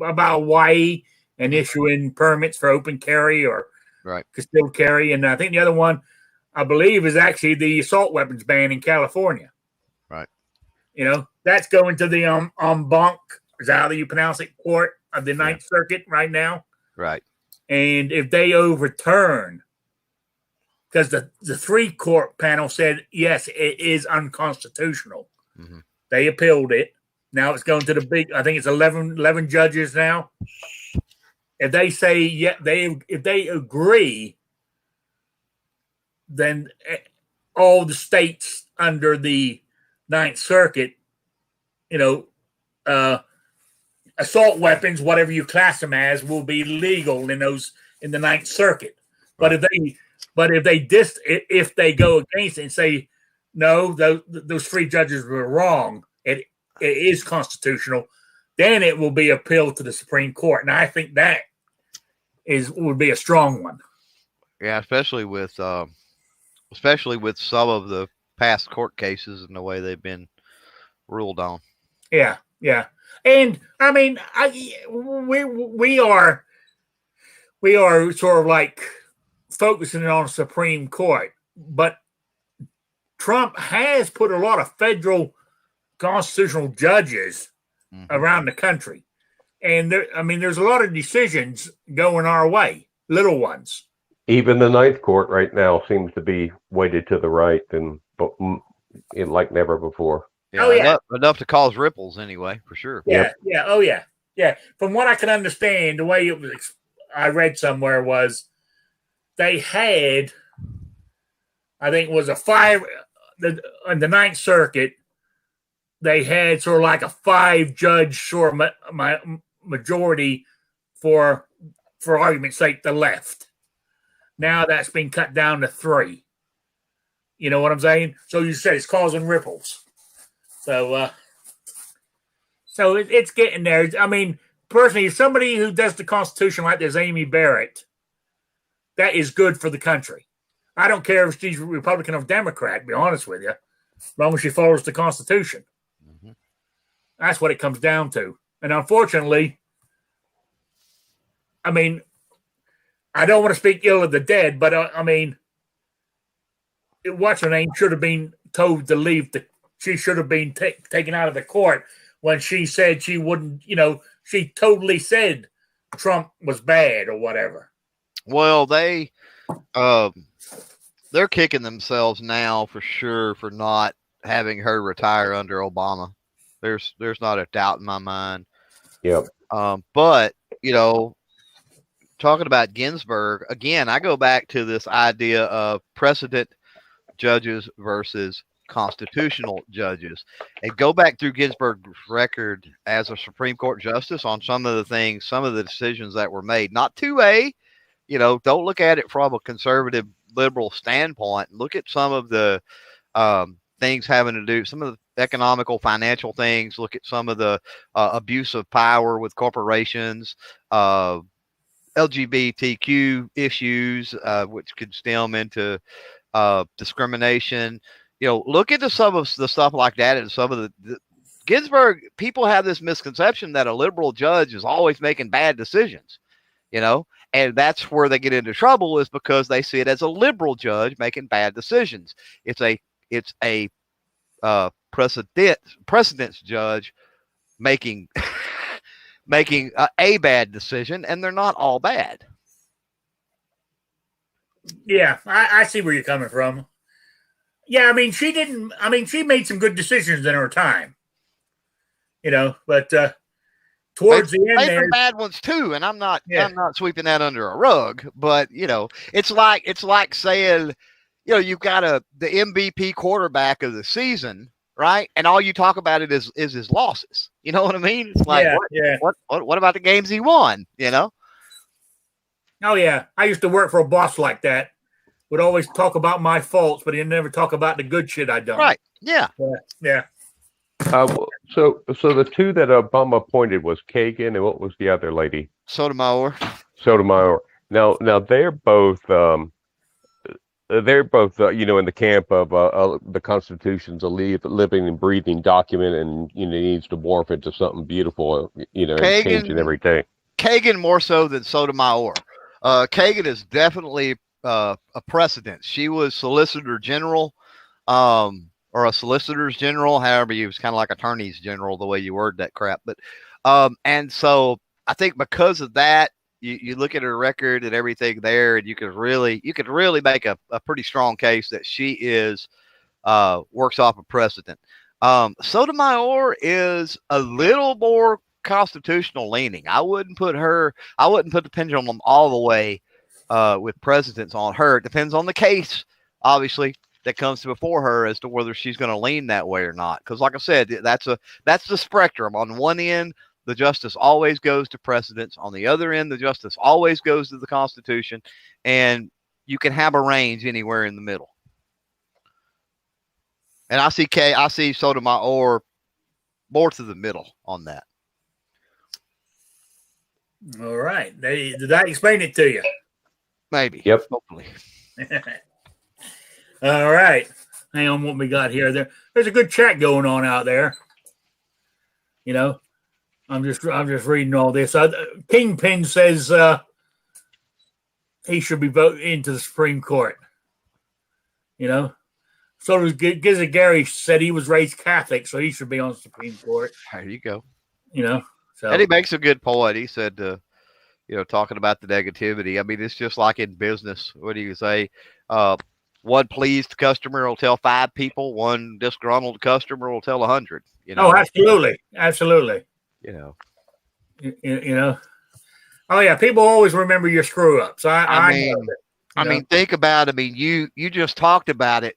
about Hawaii and issuing permits for open carry or concealed carry, and I think the other one, I believe, is actually the assault weapons ban in California. Right. That's going to the en banc, is that how you pronounce it, court of the Ninth Circuit right now. Right. And if they overturn, because the 3-court panel said, yes, it is unconstitutional. Mm-hmm. They appealed it. Now it's going to the I think it's 11 judges now. If they say, if they agree, then all the states under the Ninth Circuit, assault weapons, whatever you class them as, will be legal in the Ninth Circuit. Right. But if they go against it and say no, those 3 judges were wrong, it is constitutional, then it will be appealed to the Supreme Court, and I think that would be a strong one. Yeah, especially with some of the past court cases and the way they've been ruled on. Yeah. And I mean, we are sort of like focusing on the Supreme Court, but Trump has put a lot of federal constitutional judges around the country, and there's a lot of decisions going our way, little ones. Even the 9th court right now seems to be weighted to the right, and like never before. Yeah, enough to cause ripples anyway, for sure. Yeah. From what I can understand, the way it was, I read somewhere was they had, I think it was on the Ninth Circuit, they had sort of like a 5-judge sort of majority for argument's sake, the left. Now that's been cut down to 3. You know what I'm saying? So you said it's causing ripples. So, it's getting there. I mean, personally, somebody who does the Constitution like this, Amy Barrett, that is good for the country. I don't care if she's Republican or Democrat, to be honest with you, as long as she follows the Constitution. Mm-hmm. That's what it comes down to. And unfortunately, I mean, I don't want to speak ill of the dead, but I mean, what's her name should have been told to leave. She should have been taken out of the court when she said she wouldn't, she totally said Trump was bad or whatever. Well, they're kicking themselves now for sure for not having her retire under Obama. There's not a doubt in my mind. Yep. But, talking about Ginsburg, again, I go back to this idea of precedent judges versus constitutional judges, and go back through Ginsburg's record as a Supreme Court justice on some of the decisions that were made. Not 2A, don't look at it from a conservative liberal standpoint. Look at some of the things having to do, some of the economical, financial things. Look at some of the abuse of power with corporations, LGBTQ issues, which could stem into discrimination. Look into some of the stuff like that, and some of the Ginsburg. People have this misconception that a liberal judge is always making bad decisions, and that's where they get into trouble, is because they see it as a liberal judge making bad decisions. It's a precedence judge making a bad decision, and they're not all bad. Yeah, I see where you're coming from. Yeah, I mean, she made some good decisions in her time, but towards the end, there bad ones too, and I'm not sweeping that under a rug. But it's like saying, you've got the MVP quarterback of the season, right? And all you talk about it is his losses. You know what I mean? It's like, what about the games he won? Oh yeah, I used to work for a boss like that. Would always talk about my faults, but he'd never talk about the good shit I'd done. Right? Yeah. Yeah. So the 2 that Obama appointed was Kagan, and what was the other lady? Sotomayor. Now they're both in the camp of the Constitution's a living and breathing document, and needs to morph into something beautiful, and changing every day. Kagan more so than Sotomayor. Kagan is definitely a precedent. She was Solicitor General, or a Solicitor's General, however you was kind of like Attorneys General, the way you word that crap. But and so I think because of that, you look at her record and everything there, and you could really make a pretty strong case that she is works off a precedent. Sotomayor is a little more constitutional leaning. I wouldn't put the pendulum all the way with precedents on her. It depends on the case, obviously, that comes before her as to whether she's going to lean that way or not. Because, like I said, that's the spectrum. On one end, the justice always goes to precedents. On the other end, the justice always goes to the Constitution, and you can have a range anywhere in the middle. And I see Sotomayor more to the middle on that. All right. Did I explain it to you? Maybe. Yep. Hopefully. All right. Hang on, what we got here. There's a good chat going on out there. I'm just reading all this. Kingpin says he should be voted into the Supreme Court. So does Gizzard Gary said he was raised Catholic, so he should be on the Supreme Court. There you go. So. And he makes a good point. He said, talking about the negativity. I mean, it's just like in business. What do you say? One pleased customer will tell 5 people. One disgruntled customer will tell 100. Oh, absolutely. You know. Oh yeah, people always remember your screw ups. I mean, I mean, think about. I mean, you just talked about it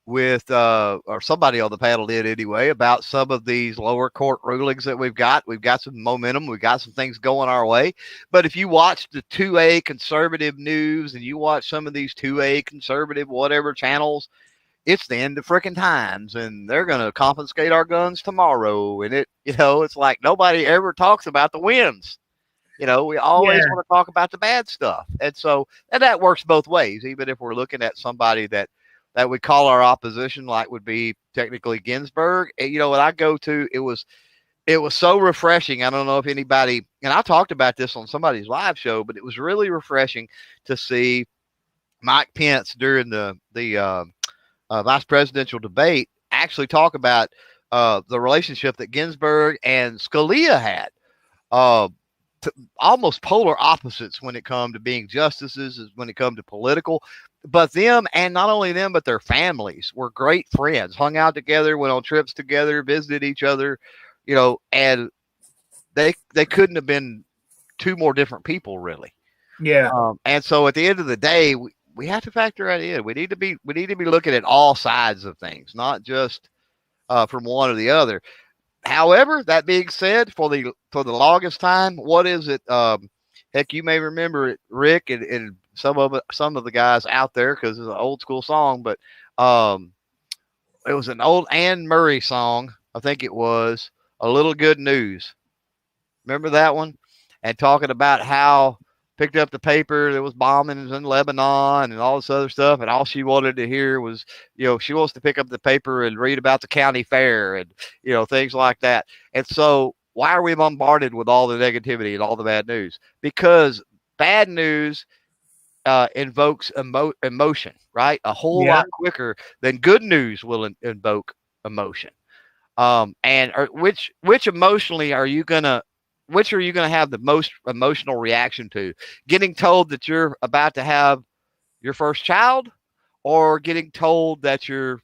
with or somebody on the panel did anyway, about some of these lower court rulings that we've got. We've got some momentum. We've got some things going our way. But if you watch the 2A conservative news and you watch some of these 2A conservative whatever channels, it's the end of freaking times, and they're going to confiscate our guns tomorrow. And it's like nobody ever talks about the wins. We always want to talk about the bad stuff. And that works both ways, even if we're looking at somebody that we call our opposition, like would be technically Ginsburg. And, what I go to, it was so refreshing. I don't know if anybody, and I talked about this on somebody's live show, but it was really refreshing to see Mike Pence during the vice presidential debate actually talk about the relationship that Ginsburg and Scalia had. Almost polar opposites when it comes to being justices, when it comes to political. But them, and not only them, but their families were great friends, hung out together, went on trips together, visited each other, and they couldn't have been two more different people, really. Yeah. And so at the end of the day, we have to factor that in. We need to be looking at all sides of things, not just from one or the other. However, that being said, for the longest time, what is it? Heck, you may remember it, Rick, and some of the guys out there, because it's an old school song, but it was an old Anne Murray song. I think it was A Little Good News. Remember that one? And talking about how picked up the paper, there was bombings in Lebanon and all this other stuff, and all she wanted to hear was, she wants to pick up the paper and read about the county fair and, things like that. And so why are we bombarded with all the negativity and all the bad news? Because bad news invokes emotion, right? A whole lot quicker than good news will invoke emotion. Which emotionally are you gonna have the most emotional reaction to? Getting told that you're about to have your first child, or getting told that your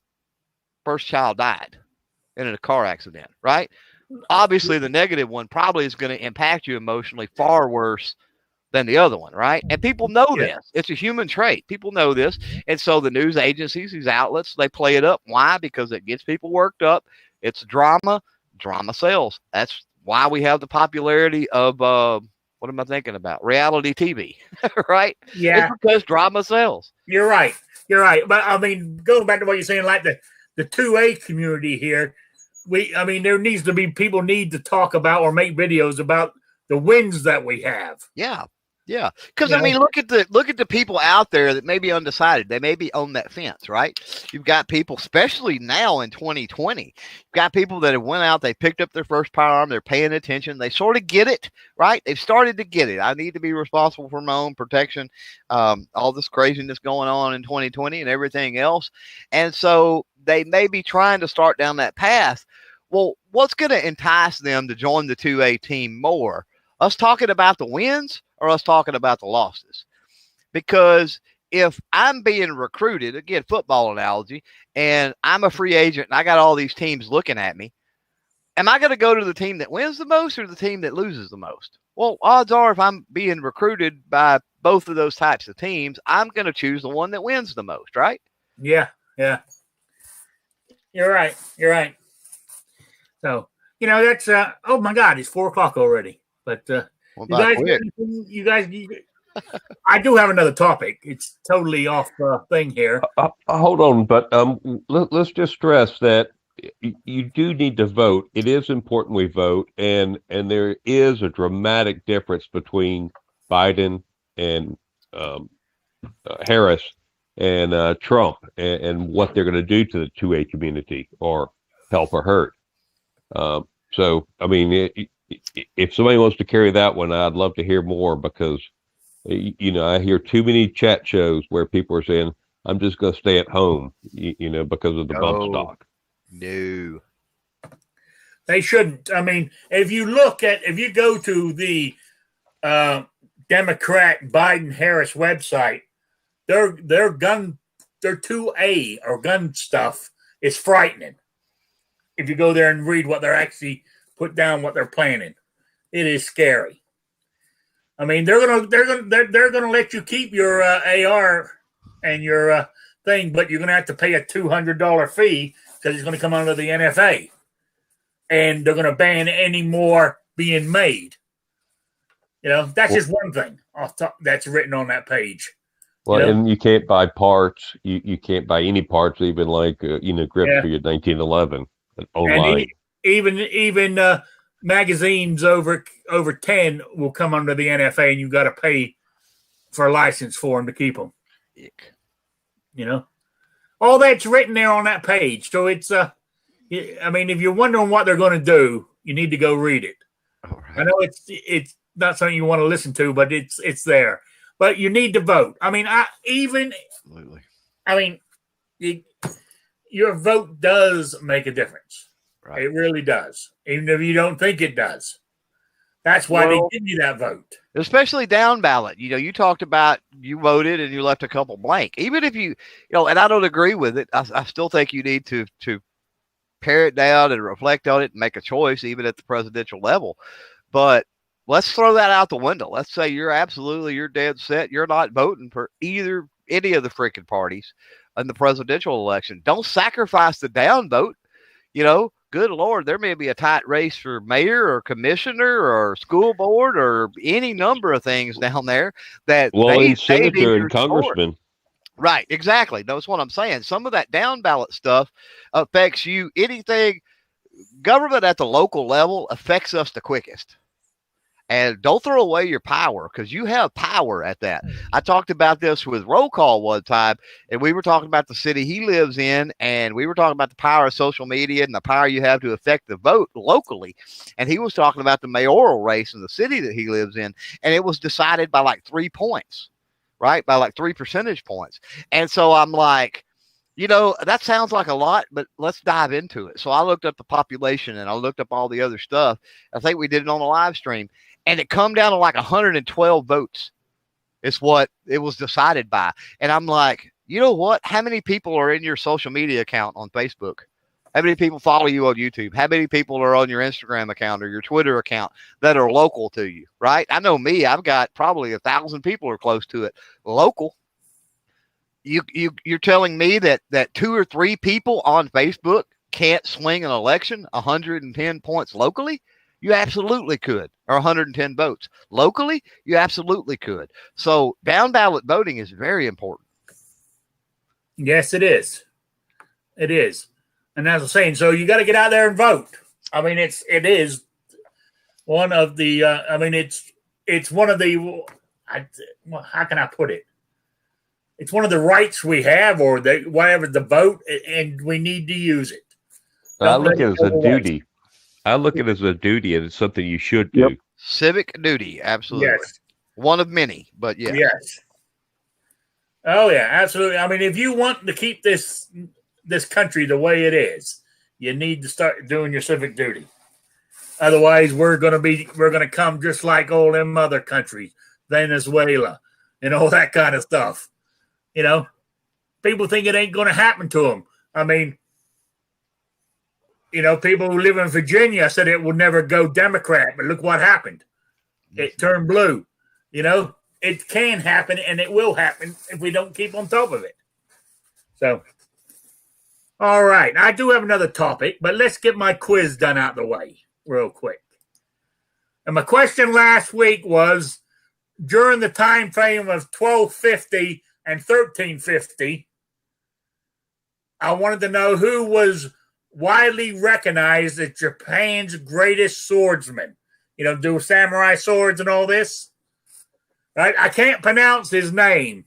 first child died in a car accident, right? Obviously, the negative one probably is going to impact you emotionally far worse than the other one, right? And people know this. It's a human trait. People know this. And so the news agencies, these outlets, they play it up. Why? Because it gets people worked up. It's drama. Drama sells. That's why we have the popularity of, what am I thinking about? Reality TV, right? Yeah. It's because drama sells. You're right. But I mean, going back to what you're saying, like the 2A community here, there needs to be, people need to talk about or make videos about the wins that we have. Yeah. Yeah. Because look at the people out there that may be undecided. They may be on that fence, right? You've got people, especially now in 2020, you've got people that have went out, they picked up their first firearm, they're paying attention, they sort of get it, right? They've started to get it. I need to be responsible for my own protection. All this craziness going on in 2020 and everything else. And so they may be trying to start down that path. Well, what's going to entice them to join the 2A team more? Us talking about the wins or us talking about the losses? Because if I'm being recruited, again, football analogy, and I'm a free agent and I got all these teams looking at me, am I going to go to the team that wins the most or the team that loses the most? Well, odds are if I'm being recruited by both of those types of teams, I'm going to choose the one that wins the most, right? Yeah. You're right. So, that's, oh my God, it's 4:00 already. But you guys, I do have another topic. It's totally off thing here. Hold on, but let's just stress that you do need to vote. It is important we vote, and there is a dramatic difference between Biden and Harris and Trump and what they're going to do to the 2A community, or help or hurt. So, if somebody wants to carry that one, I'd love to hear more, because, I hear too many chat shows where people are saying, I'm just going to stay at home, because of the bump stock. No. They shouldn't. If you go to the Democrat Biden-Harris website, their 2A or gun stuff is frightening. If you go there and read what they're actually put down, what they're planning, it is scary. They're gonna let you keep your AR and your thing, but you're going to have to pay a $200 fee because it's going to come under the NFA, and they're going to ban any more being made. That's just one thing that's written on that page. Well, and you can't buy parts. You can't buy any parts, even like grips for your 1911 online. And even magazines over 10 will come under the NFA, and you've got to pay for a license for them to keep them. Ick. All that's written there on that page. So it's if you're wondering what they're going to do, you need to go read it. Right. I know it's not something you want to listen to, but it's there. But you need to vote. Absolutely. Your vote does make a difference. Right. It really does, even if you don't think it does. That's why they give you that vote. Especially down ballot. You talked about you voted and you left a couple blank. Even if you and I don't agree with it, I still think you need to pare it down and reflect on it and make a choice, even at the presidential level. But let's throw that out the window. Let's say you're dead set. You're not voting for any of the freaking parties in the presidential election. Don't sacrifice the down vote. Good Lord, there may be a tight race for mayor or commissioner or school board or any number of things down there that and senator and congressman. Right, exactly. That's what I'm saying. Some of that down ballot stuff affects you. Anything government at the local level affects us the quickest. And don't throw away your power, because you have power at that. I talked about this with Roll Call one time, and we were talking about the city he lives in, and we were talking about the power of social media and the power you have to affect the vote locally. And he was talking about the mayoral race in the city that he lives in, and it was decided by like 3 points, right? By like 3 percentage points. And so I'm like, that sounds like a lot, but let's dive into it. So I looked up the population and I looked up all the other stuff. I think we did it on the live stream. And it come down to like 112 votes is what it was decided by. And I'm like, you know what? How many people are in your social media account on Facebook? How many people follow you on YouTube? How many people are on your Instagram account or your Twitter account that are local to you, right? I know me, I've got probably 1,000 people or close to it local. You're telling me that 2 or 3 people on Facebook can't swing an election 110 points locally? You absolutely could, or 110 votes. Locally, you absolutely could. So down ballot voting is very important. Yes, it is. It is. And as I was saying, so you got to get out there and vote. It is one of the, it's one of the, how can I put it? It's one of the rights we have, or whatever, the vote, and we need to use it. I look at it as a duty. I look at it as a duty, and it's something you should do. Yep. Civic duty, absolutely. Yes. One of many, but yes. Yes. Oh yeah, absolutely. If you want to keep this country the way it is, you need to start doing your civic duty. Otherwise, we're gonna come just like all them other countries, Venezuela, and all that kind of stuff. People think it ain't gonna happen to them. People who live in Virginia said it would never go Democrat, but look what happened. It turned blue. It can happen, and it will happen if we don't keep on top of it. So, all right. I do have another topic, but let's get my quiz done out the way real quick. And my question last week was, during the time frame of 1250 and 1350, I wanted to know who was widely recognized as Japan's greatest swordsman. Do samurai swords and all this. Right? I can't pronounce his name.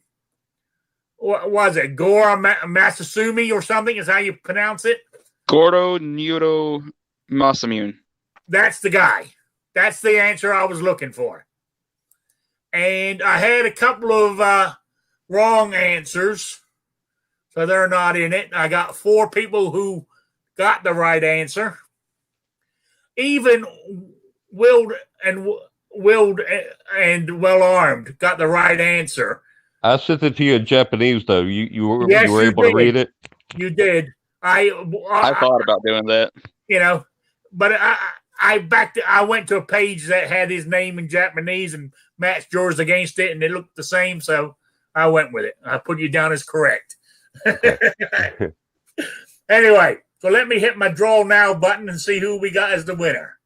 What was it? Goro Masasumi or something is how you pronounce it? Gordo Nyuro Masamune. That's the guy. That's the answer I was looking for. And I had a couple of wrong answers, so they're not in it. I got 4 people who got the right answer. Even willed and well armed got the right answer. I sent it to you in Japanese, though. You were able to read it. You did. I thought about doing that. But I went to a page that had his name in Japanese and matched yours against it, and it looked the same. So I went with it. I put you down as correct. Okay. Anyway, so let me hit my draw now button and see who we got as the winner.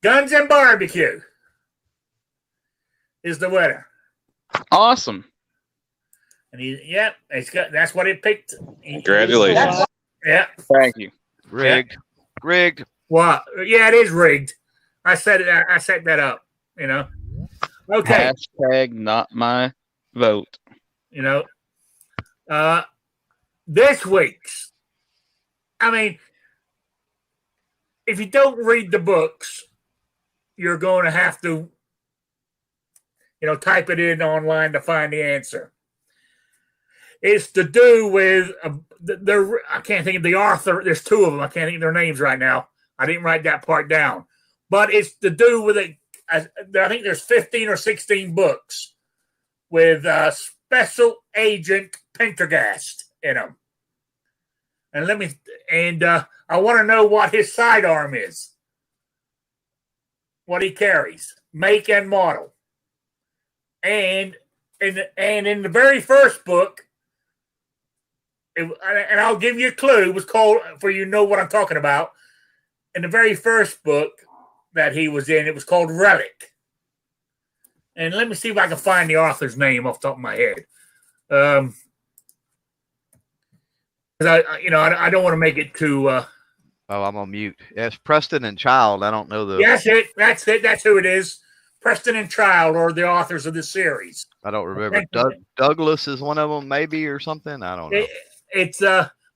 Guns and Barbecue is the winner. Awesome. And that's what it picked. Congratulations. Yeah. Thank you. Rigged. Rigged. Well, yeah, it is rigged. I set it. I set that up. You know. Okay. Hashtag not my vote. You know. This week's. I mean, if you don't read the books, you're going to have to, type it in online to find the answer. It's to do with I can't think of the author. There's two of them. I can't think of their names right now. I didn't write that part down. But it's to do with it. I think there's 15 or 16 books with Special Agent Pendergast in them. And I want to know what his sidearm is. What he carries, make and model. And in the very first book, and I'll give you a clue, it was called, for you know what I'm talking about. In the very first book that he was in, it was called Relic. And let me see if I can find the author's name off the top of my head. Because I don't want to make it too. Oh, I'm on mute. Yes, Preston and Child. I don't know the. That's it. That's who it is. Preston and Child are the authors of this series. I don't remember. Douglas is one of them, maybe, or something. I don't know. It's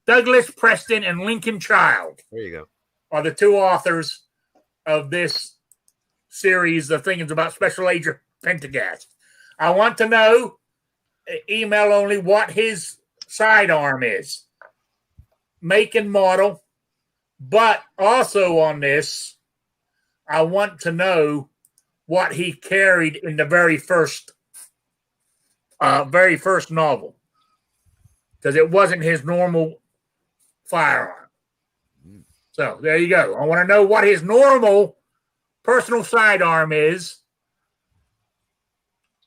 Douglas Preston and Lincoln Child. There you go. Are the two authors of this series of things about Special Agent Pendergast. I want to know, email only, what his sidearm is, make and model, but also on this, I want to know what he carried in the very first novel, because it wasn't his normal firearm. So there you go. I want to know what his normal personal sidearm is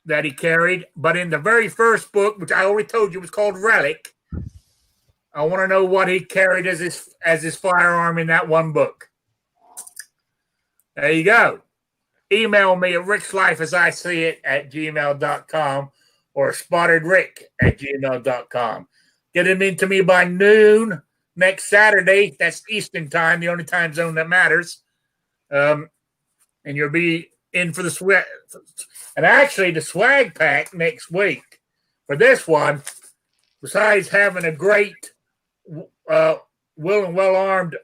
that he carried. But in the very first book, which I already told you was called Relic, I want to know what he carried as his firearm in that one book. There you go. Email me at rickslifeasiseeit@gmail.com or spottedrick@gmail.com. Get them into me by noon next Saturday. That's Eastern time, the only time zone that matters. And you'll be in for the swag. And actually, the swag pack next week for this one, besides having a great well and well-armed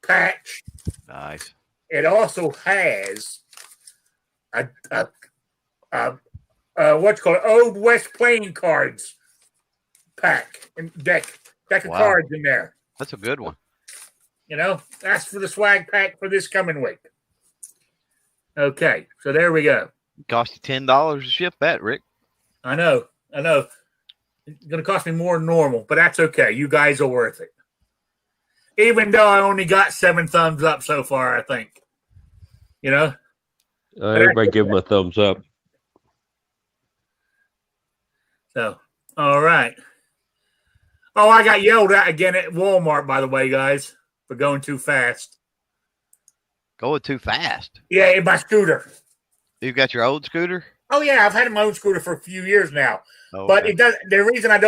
patch, nice. It also has what's called Old West playing cards pack and deck of cards in there. That's a good one. That's for the swag pack for this coming week. Okay, so there we go. It cost you $10 to ship that, Rick. I know. It's going to cost me more than normal, but that's okay. You guys are worth it. Even though I only got 7 thumbs up so far, I think. Everybody give them a thumbs up. So, all right. Oh, I got yelled at again at Walmart, by the way, guys, for going too fast. Going too fast? Yeah, in my scooter. You got your old scooter? Oh yeah, I've had my own scooter for a few years now. Oh, but it does. The reason I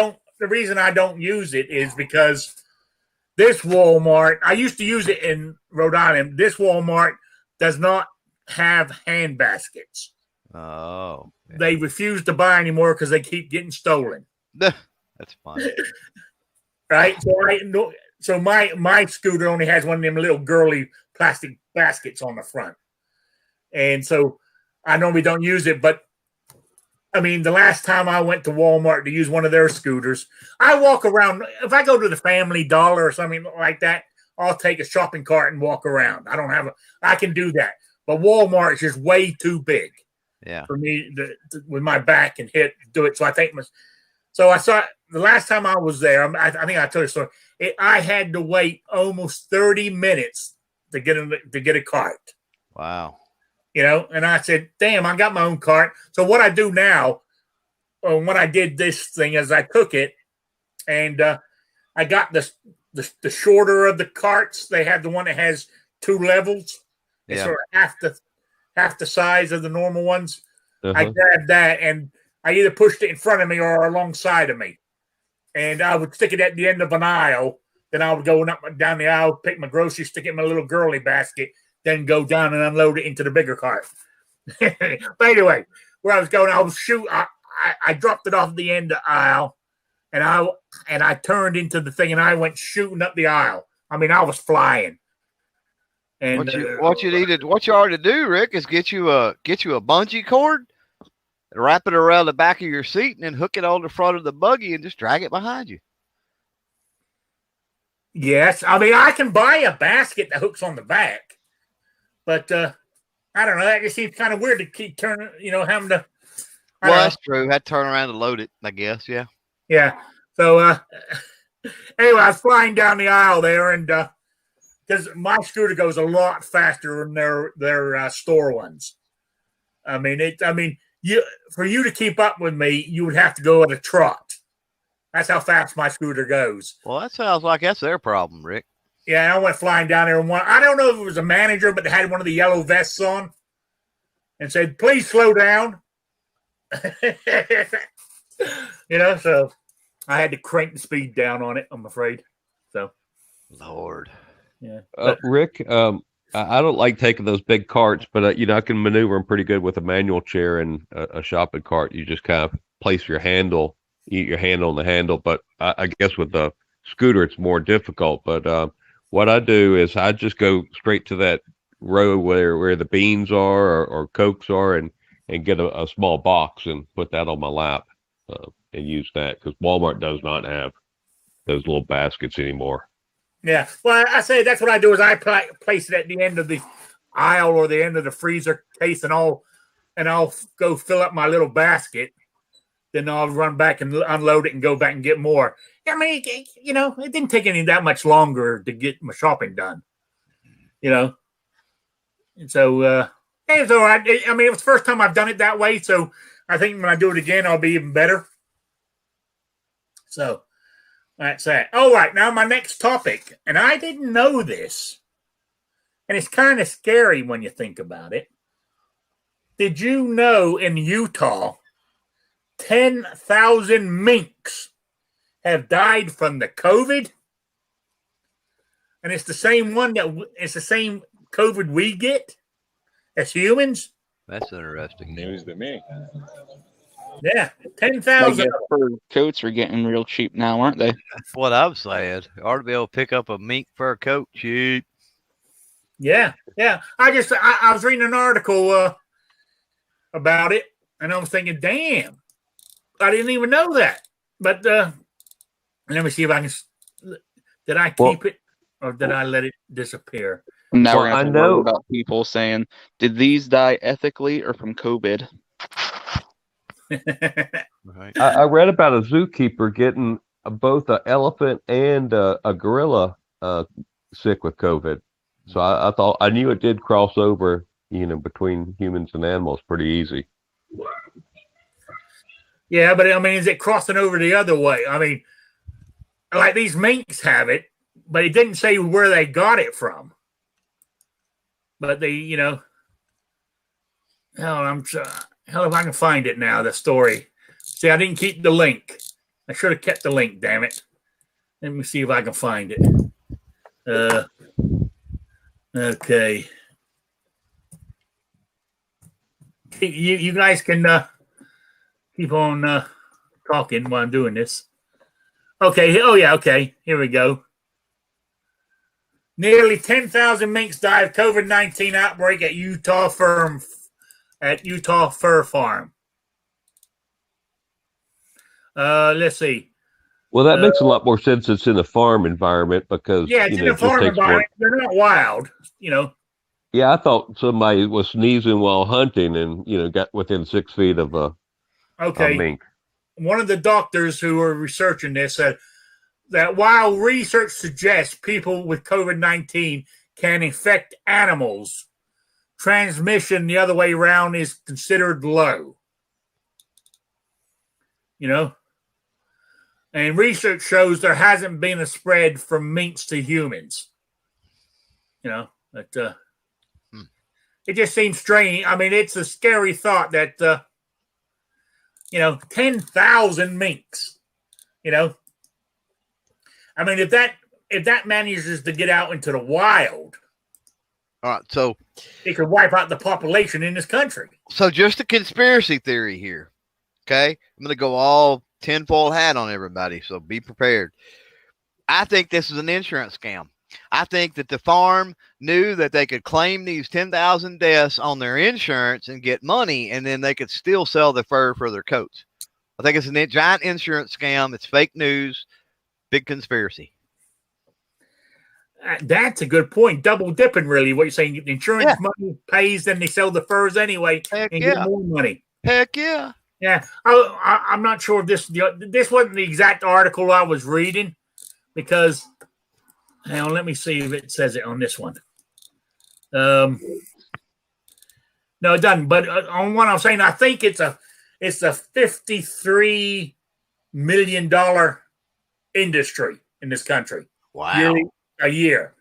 don't use it is because this Walmart, I used to use it in Rhode Island. This Walmart does not have hand baskets. Oh. Yeah. They refuse to buy anymore because they keep getting stolen. That's fun. Right? So my scooter only has one of them little girly plastic baskets on the front. And so I normally don't use it, but I mean, the last time I went to Walmart to use one of their scooters, I walk around. If I go to the Family Dollar or something like that, I'll take a shopping cart and walk around. I can do that. But Walmart is just way too big for me with my back and hip to do it. So I saw the last time I was there, I think I told you the story. I had to wait almost 30 minutes to get a cart. Wow. And I said, damn, I got my own cart. So what I do now, when I did this thing is I took it and I got the shorter of the carts. They have the one that has 2 levels. It's sort of half the size of the normal ones. I grabbed that and I either pushed it in front of me or alongside of me. And I would stick it at the end of an aisle. Then I would go up down the aisle, pick my groceries, stick it in my little girly basket, then go down and unload it into the bigger cart. But anyway, where I was going, I dropped it off the end of the aisle, and I turned into the thing, and I went shooting up the aisle. I mean, I was flying. And what you ought to do, Rick, is get you a bungee cord, wrap it around the back of your seat, and then hook it on the front of the buggy and just drag it behind you. Yes, I mean I can buy a basket that hooks on the back, but I don't know. That just seems kind of weird to keep turning. Having to. Well, that's true. Had to turn around to load it. I guess. Yeah. Yeah. So anyway, I was flying down the aisle there, and because my scooter goes a lot faster than their store ones. I mean, for you to keep up with me, you would have to go at a trot. That's how fast my scooter goes. Well, that sounds like that's their problem, Rick. Yeah, I went flying down there, and I don't know if it was a manager, but they had one of the yellow vests on, and said, "Please slow down." So I had to crank the speed down on it. I'm afraid. So, Lord, yeah, Rick, I don't like taking those big carts, but I can maneuver them pretty good with a manual chair and a shopping cart. You just kind of place your hand on the handle, but I guess with the scooter it's more difficult. But what I do is I just go straight to that row where the beans are or Cokes are, and get a small box and put that on my lap and use that, because Walmart does not have those little baskets anymore. Yeah, well, I say that's what I do is I place it at the end of the aisle or the end of the freezer case, and I'll go fill up my little basket. Then I'll run back and unload it and go back and get more. I mean, it didn't take any that much longer to get my shopping done. And so it's all right. I mean, it was the first time I've done it that way, so I think when I do it again, I'll be even better. So that's that. All right, now my next topic, and I didn't know this, and it's kind of scary when you think about it. Did you know in Utah, 10,000 minks have died from the COVID? And it's the same COVID we get as humans? that's interesting. News to me. Yeah, I 10,000. guess fur coats are getting real cheap now, aren't they? That's what I'm saying. Ought to be able to pick up a mink fur coat cheap. Yeah. I was reading an article about it, and I was thinking, damn, I didn't even know that. But let me see if I can. Did I keep it, or did I let it disappear? Now Well, we're going to worry about people saying, did these die ethically or from COVID? Right. I read about a zookeeper getting both an elephant and a gorilla sick with COVID. So I knew it did cross over, between humans and animals pretty easy. Yeah, but I mean, is it crossing over the other way? I mean, like these minks have it, but it didn't say where they got it from. But they, hell, if I can find it now, the story. See, I didn't keep the link. I should have kept the link, damn it. Let me see if I can find it. Okay. You guys can keep on talking while I'm doing this. Okay. Oh, yeah. Okay. Here we go. Nearly 10,000 minks died of COVID-19 outbreak at Utah Fur Farm. Let's see. Well, that makes a lot more sense. It's in a farm environment because it's in a farm environment. They're not wild, Yeah, I thought somebody was sneezing while hunting and got within 6 feet of a mink. One of the doctors who were researching this said that while research suggests people with COVID-19 can infect animals, transmission the other way around is considered low. You know? And research shows there hasn't been a spread from minks to humans. You know, but it just seems strange. I mean, it's a scary thought that 10,000 minks. You know, I mean, if that manages to get out into the wild, all right, so it could wipe out the population in this country. So just a conspiracy theory here. Okay, I'm going to go all tinfoil hat on everybody, so be prepared. I think this is an insurance scam. I think that the farm knew that they could claim these 10,000 deaths on their insurance and get money, and then they could still sell the fur for their coats. I think it's a giant insurance scam. It's fake news, big conspiracy. That's a good point. Double dipping, really. What you're saying? Insurance money pays, then they sell the furs anyway and get more money. Heck yeah. Yeah, I'm not sure if this wasn't the exact article I was reading, because hang on, let me see if it says it on this one. No, it doesn't. But on what I'm saying, I think it's a $53 million industry in this country. Wow, a year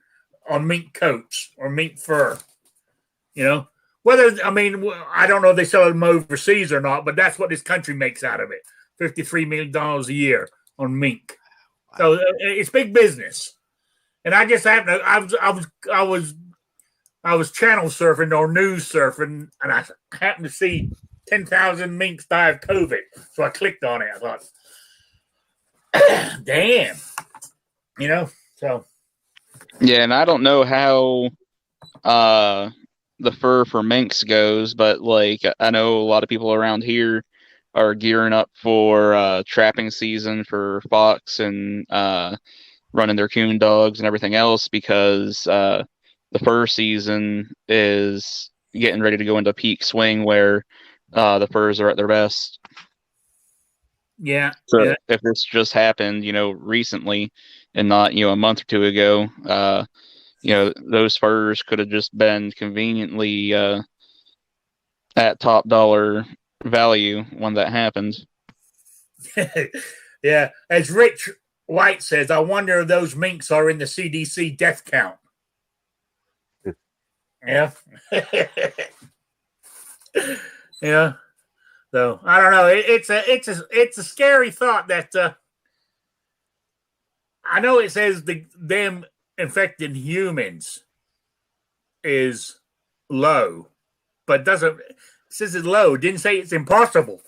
on mink coats or mink fur. You know. I don't know if they sell them overseas or not, but that's what this country makes out of it. $53 million a year on mink. So it's big business. And I just happened to, I was channel surfing or news surfing, and I happened to see 10,000 minks die of COVID. So I clicked on it. I thought, damn. You know, so. Yeah, and I don't know how the fur for minks goes, but like I know a lot of people around here are gearing up for trapping season for fox and running their coon dogs and everything else, because the fur season is getting ready to go into peak swing where the furs are at their best. Yeah. So if this just happened, recently and not, a month or two ago, those furs could have just been conveniently at top dollar value when that happened. Yeah. As Rich White says, I wonder if those minks are in the CDC death count. Yeah. Yeah. So I don't know. It's a scary thought that I know it says them infected humans is low, but it says it's low. Didn't say it's impossible.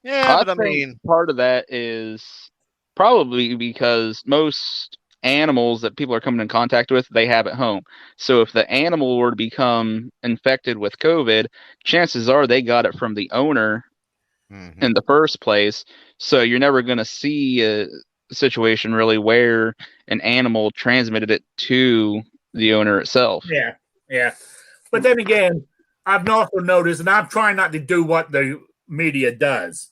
Yeah, but I mean, part of that is probably because most animals that people are coming in contact with, they have at home. So if the animal were to become infected with COVID, chances are they got it from the owner in the first place. So you're never going to see a situation really where an animal transmitted it to the owner itself. Yeah. But then again, I've also noticed, and I'm trying not to do what the media does.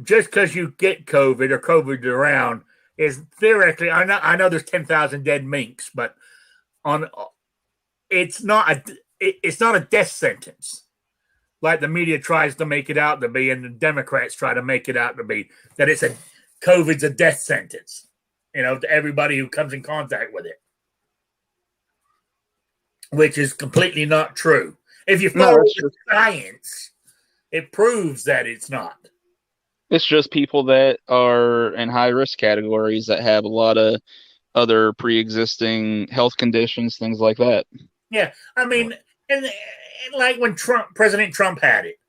Just because you get COVID or COVID around is theoretically, I know there's 10,000 dead minks, but it's not a death sentence like the media tries to make it out to be, and the Democrats try to make it out to be, that COVID's a death sentence, to everybody who comes in contact with it, which is completely not true. If you follow the science, it proves that it's not. It's just people that are in high risk categories that have a lot of other pre-existing health conditions, things like that. Yeah, I mean, and like when President Trump had it,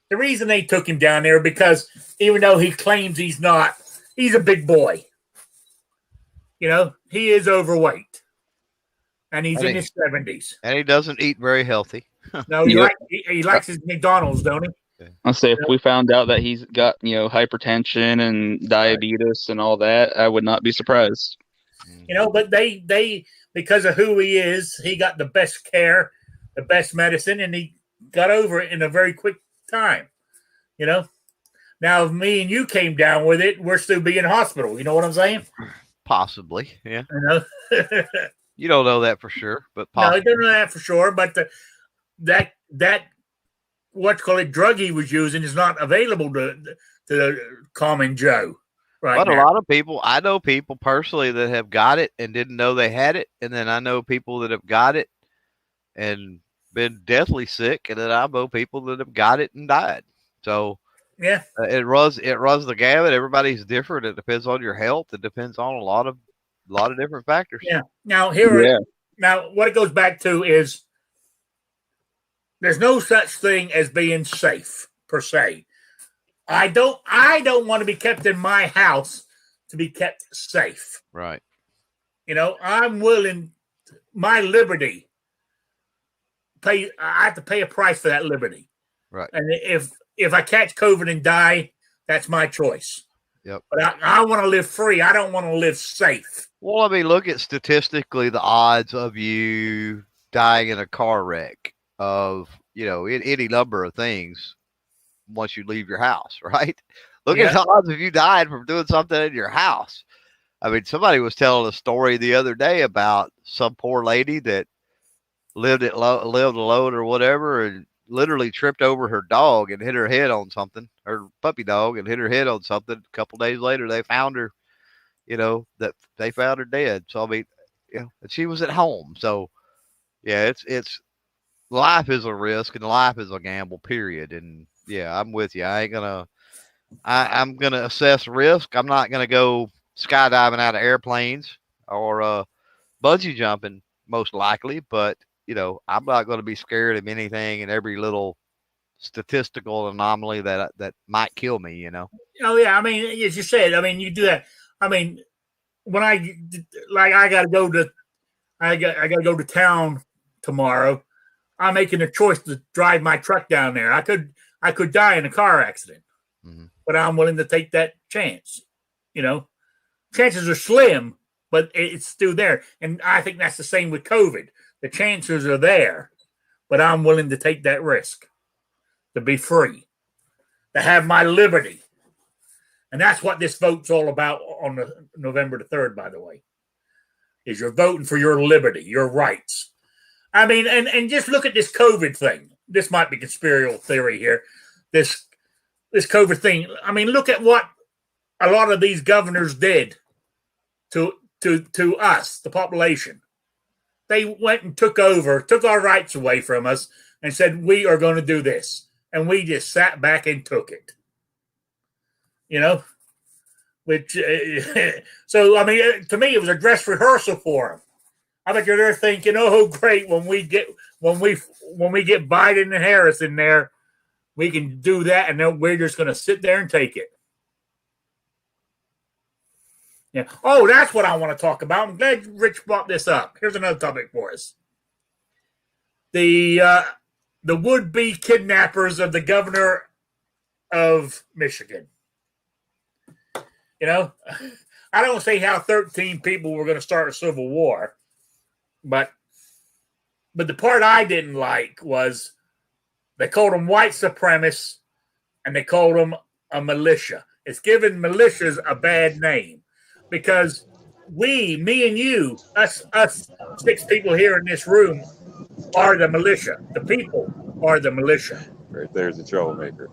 the reason they took him down there because even though he claims he's not, he's a big boy. He is overweight, and he's in his 70s, and he doesn't eat very healthy. No, he likes his McDonald's, don't he? I'll say if we found out that he's got, hypertension and diabetes and all that, I would not be surprised. But they because of who he is, he got the best care, the best medicine, and he got over it in a very quick time. Now if me and you came down with it, we're still be in hospital. You know what I'm saying? Possibly, yeah. You don't know that for sure, but No, I possibly. don't know that for sure. But that drug he was using is not available to the common Joe right But now. a lot of people, I know people personally that have got it and didn't know they had it, and then I know people that have got it and been deathly sick, and then I know people that have got it and died. So Yeah, it runs the gamut. Everybody's different. It depends on your health. It depends on a lot of different factors. yeah. Now Yeah. now what it goes back to is there's no such thing as being safe per se. I don't want to be kept in my house to be kept safe. Right. I'm willing my liberty I have to pay a price for that liberty. Right. And if I catch COVID and die, that's my choice. Yep. But I want to live free. I don't want to live safe. Well, I mean, look at statistically the odds of you dying in a car wreck of, any number of things once you leave your house, right? Look at the odds of you dying from doing something in your house. I mean, somebody was telling a story the other day about some poor lady that lived alone or whatever, and literally tripped over her dog and hit her head on something, her puppy dog, and hit her head on something. A couple days later, they found her, that they found her dead. So, I mean, and she was at home. So, yeah, it's life is a risk and life is a gamble, period. And yeah, I'm with you. I'm going to assess risk. I'm not going to go skydiving out of airplanes or bungee jumping, most likely, but I'm not going to be scared of anything and every little statistical anomaly that might kill me. Oh yeah, I mean, as you said, I mean, you do that. I mean, when I got to go to town tomorrow, I'm making a choice to drive my truck down there. I could die in a car accident, but I'm willing to take that chance. Chances are slim, but it's still there, and I think that's the same with COVID. The chances are there, but I'm willing to take that risk to be free, to have my liberty. And that's what this vote's all about on November the 3rd, by the way, is you're voting for your liberty, your rights. I mean, and just look at this COVID thing. This might be conspiratorial theory here. This COVID thing. I mean, look at what a lot of these governors did to us, the population. They went and took our rights away from us and said, we are going to do this. And we just sat back and took it. Which, so, I mean, to me, it was a dress rehearsal for them. I bet you're there thinking, oh, great, when we get Biden and Harris in there, we can do that. And then we're just going to sit there and take it. Yeah. Oh, that's what I want to talk about. I'm glad Rich brought this up. Here's another topic for us. The would-be kidnappers of the governor of Michigan. I don't say how 13 people were going to start a civil war, but the part I didn't like was they called them white supremacists and they called them a militia. It's given militias a bad name. Because me and you, us 6 people here in this room are the militia. The people are the militia. Right there's the troublemaker.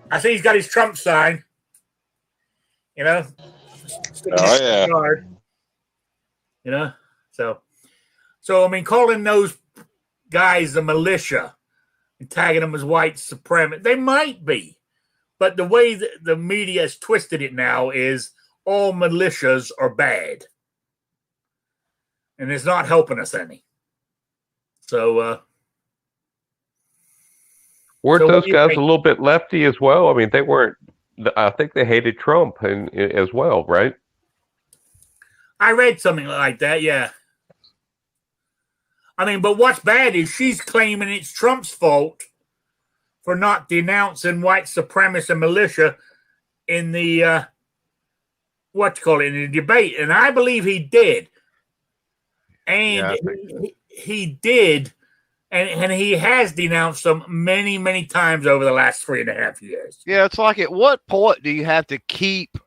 I see he's got his Trump sign. Oh yeah. Guard, So I mean, calling those guys the militia and tagging them as white supremacists, they might be. But the way that the media has twisted it now is all militias are bad. And it's not helping us any. So, weren't those guys a little bit lefty as well? I mean, they weren't, I think they hated Trump as well, right? I read something like that, yeah. I mean, but what's bad is she's claiming it's Trump's fault for not denouncing white supremacists and militia in the in the debate, and I believe he did, and he did, and he has denounced them many, many times over the last 3.5 years. Yeah, it's like, at what point do you have to keep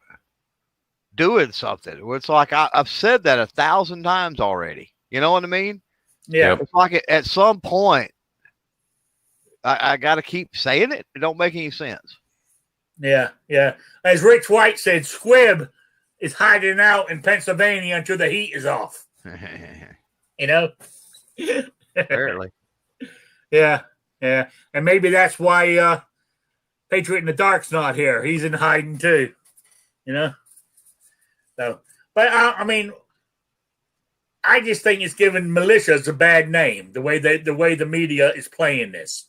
doing something. It's like I've said that 1,000 times already. You know what I mean? Yeah. It's like at some point, I got to keep saying it. It don't make any sense. Yeah. Yeah. As Rich White said, Squibb is hiding out in Pennsylvania until the heat is off. You know? Apparently. Yeah. Yeah. And maybe that's why Patriot in the Dark's not here. He's in hiding too. You know? So, but I mean, I just think it's giving militias a bad name, the way the media is playing this.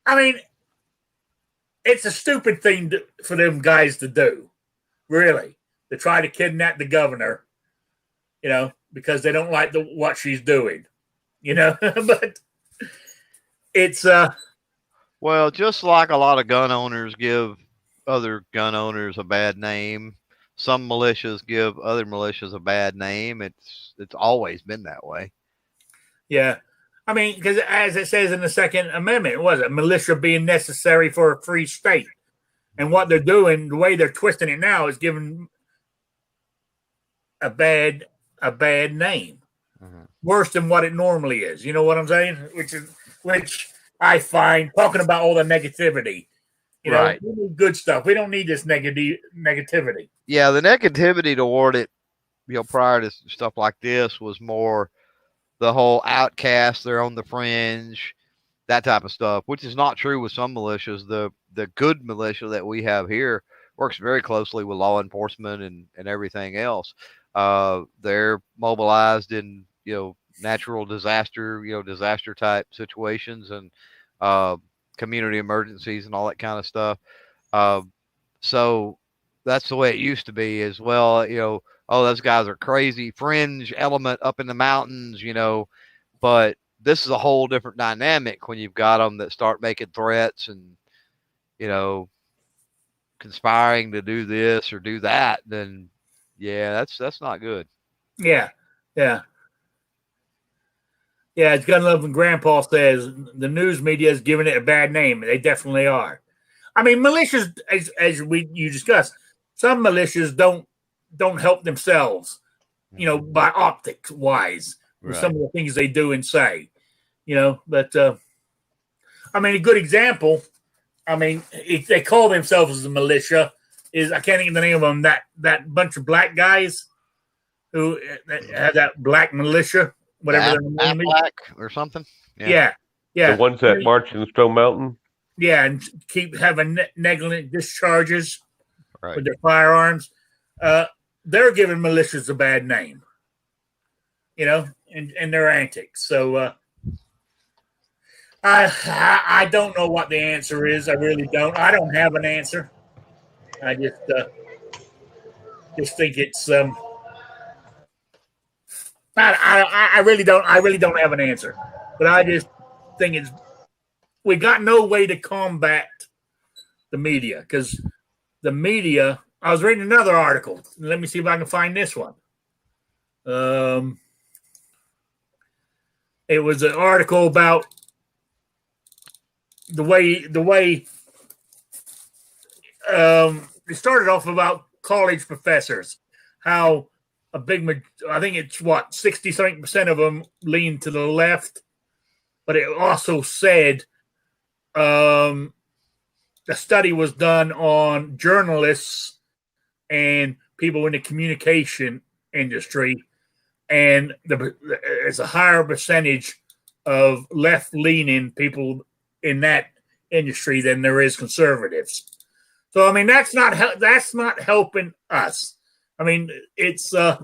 I mean, it's a stupid thing for them guys to do, really, to try to kidnap the governor, you know, because they don't like what she's doing, you know. But it's well, just like a lot of gun owners give other gun owners a bad name, some militias give other militias a bad name. It's always been that way. Yeah. I mean, because as it says in the Second Amendment, was it militia being necessary for a free state? And what they're doing, the way they're twisting it now, is giving a bad name, worse than what it normally is. You know what I'm saying? Which I find, talking about all the negativity. You know, Right. we need good stuff. We don't need this negativity. Yeah, the negativity toward it, you know, prior to stuff like this was more the whole outcast, they're on the fringe, that type of stuff, which is not true with some militias. The good militia that we have here works very closely with law enforcement and everything else. They're mobilized in, you know, natural disaster, you know, disaster type situations and community emergencies and all that kind of stuff. So that's the way it used to be as well. You know, oh, those guys are crazy, fringe element up in the mountains, you know, but this is a whole different dynamic when you've got them that start making threats and, you know, conspiring to do this or do that. Then, yeah, that's not good. Yeah. Yeah. Yeah, as Gun Loving Grandpa says, the news media is giving it a bad name. They definitely are. I mean, militias, as you discussed, some militias don't help themselves, you know, by optics wise, with some of the things they do and say, you know. But I mean, a good example. I mean, if they call themselves as a militia, is I can't think of the name of them. That bunch of black guys who had that black militia. Whatever their name is. Black or something. Yeah. The ones that march in Stone Mountain. Yeah, and keep having negligent discharges Right. with their firearms. They're giving militias a bad name, you know, and their antics. So I don't know what the answer is. I really don't. I don't have an answer. I just think it's I really don't have an answer, but I just think we got no way to combat the media, because the media. I was reading another article. Let me see if I can find this one. It was an article about the way it started off about college professors, how a big, I think it's 60-something% of them lean to the left, but it also said a study was done on journalists and people in the communication industry, and there's a higher percentage of left-leaning people in that industry than there is conservatives. So I mean, that's not helping us. I mean, it's we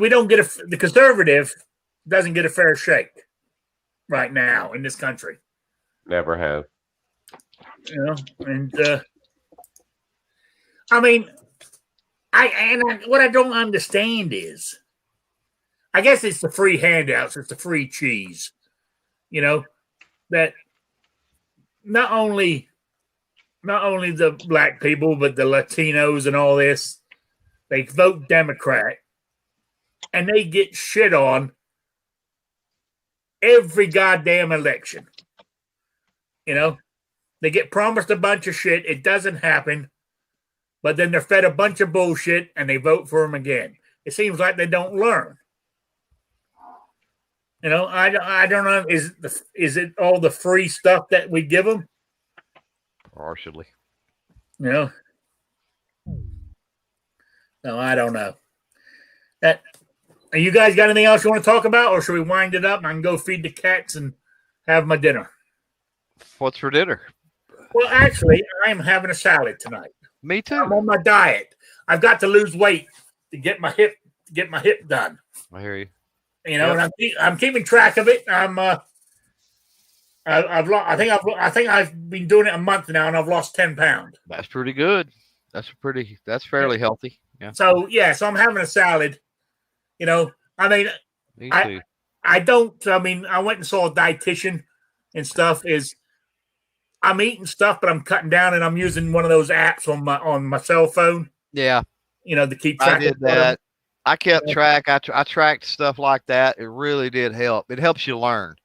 don't get the conservative doesn't get a fair shake right now in this country. Never have. You know, and I mean, what I don't understand is, I guess it's the free handouts, it's the free cheese. You know, that not only the black people, but the Latinos and all this, they vote Democrat and they get shit on every goddamn election. You know, they get promised a bunch of shit. It doesn't happen. but then they're fed a bunch of bullshit and they vote for them again. It seems like they don't learn. You know, I don't know. Is it all the free stuff that we give them? Partially. You know? No, I don't know. You guys got anything else you want to talk about, or should we wind it up and I can go feed the cats and have my dinner? What's for dinner? Well, actually, I'm having a salad tonight. Me too. I'm on my diet. I've got to lose weight to get my hip done. I hear you. You know, and I'm keeping track of it. I think I've been doing it a month now, and I've lost 10 pounds. That's pretty good. That's fairly healthy. Yeah. So I'm having a salad. You know, I mean, I went and saw a dietitian and stuff. I'm eating stuff, but I'm cutting down, and I'm using one of those apps on my cell phone. Yeah. You know, to keep track. I did that. I kept track. I tracked stuff like that. It really did help. It helps you learn.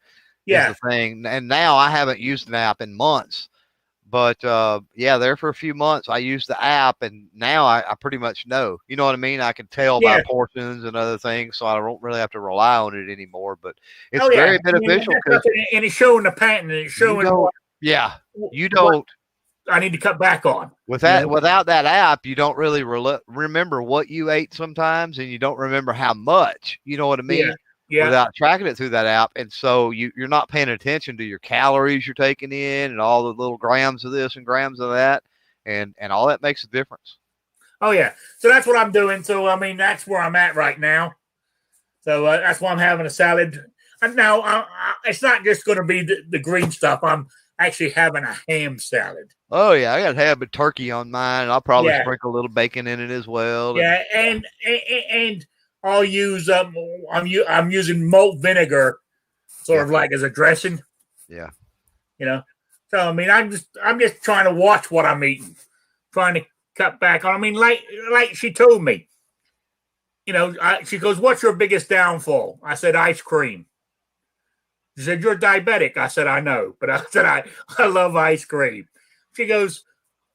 Yeah. Is the thing. And now I haven't used an app in months, but there for a few months I used the app, and now I pretty much know. You know what I mean? I can tell by portions and other things, so I don't really have to rely on it anymore. But it's very beneficial. And it's showing the pattern, and it's showing. You don't. I need to cut back on. Without that app, you don't really remember what you ate sometimes, and you don't remember how much. You know what I mean? Yeah. Without tracking it through that app, and so you're not paying attention to your calories you're taking in, and all the little grams of this and grams of that, and all that makes a difference. Oh yeah. So that's what I'm doing. So I mean, that's where I'm at right now. So that's why I'm having a salad. And now it's not just going to be the green stuff. I'm actually having a ham salad. Oh yeah, I got ham and turkey on mine, and I'll probably sprinkle a little bacon in it as well. Yeah, and I'll use I'm using malt vinegar, sort of like as a dressing. Yeah, you know. So I mean, I'm just trying to watch what I'm eating, trying to cut back on. I mean, like she told me, you know, she goes, "What's your biggest downfall?" I said, "Ice cream." She said, "You're diabetic." I said, "I know," but I said, I love ice cream. She goes,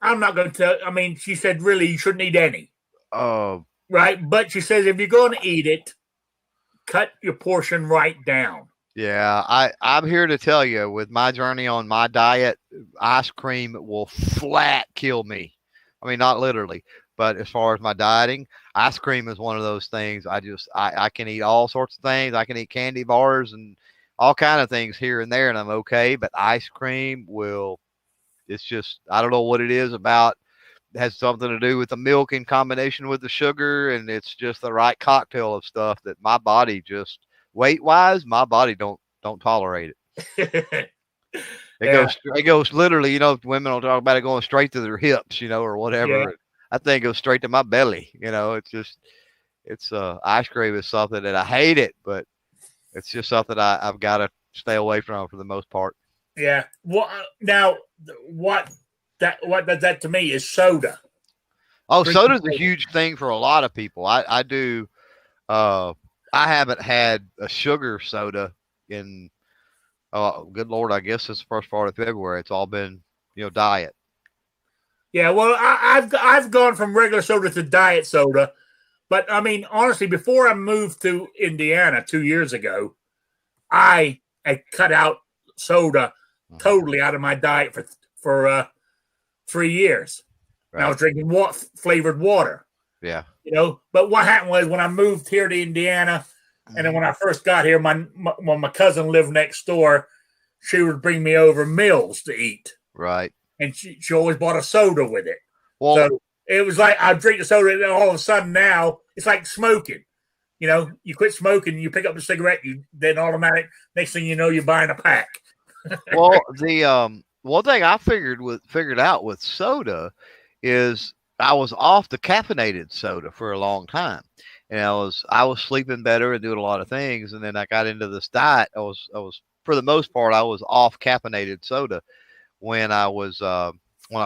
"I'm not going to tell." I mean, she said, "Really, you shouldn't eat any." Oh, right. But she says, if you're going to eat it, cut your portion right down. Yeah, I'm here to tell you, with my journey on my diet, ice cream will flat kill me. I mean, not literally, but as far as my dieting, ice cream is one of those things. I can eat all sorts of things. I can eat candy bars and all kind of things here and there, and I'm okay. But ice cream it's just, I don't know what it is about. It has something to do with the milk in combination with the sugar, and it's just the right cocktail of stuff that my body just, weight-wise, my body don't tolerate it. It goes literally, you know, women will talk about it going straight to their hips, you know, or whatever. Yeah. I think it goes straight to my belly, you know. It's ice cream is something that I hate it, but it's just something I've got to stay away from for the most part. Yeah. Well, now what does that to me is soda. Oh, soda's a huge thing for a lot of people. I do. I haven't had a sugar soda in, good Lord, I guess it's the first part of February. It's all been, you know, diet. Yeah, well, I've gone from regular soda to diet soda, but I mean, honestly, before I moved to Indiana 2 years ago, I had cut out soda totally out of my diet for 3 years. Right. And I was drinking flavored water. Yeah. You know, but what happened was when I moved here to Indiana, and then when I first got here, when my cousin lived next door, she would bring me over meals to eat. Right. And she always bought a soda with it. Well, so it was like I'd drink the soda, and then all of a sudden now it's like smoking. You know, you quit smoking, you pick up a cigarette, then automatic. Next thing you know, you're buying a pack. Well, the one thing I figured out with soda is I was off the caffeinated soda for a long time, and I was sleeping better and doing a lot of things, and then I got into this diet. I was for the most part I was off caffeinated soda when I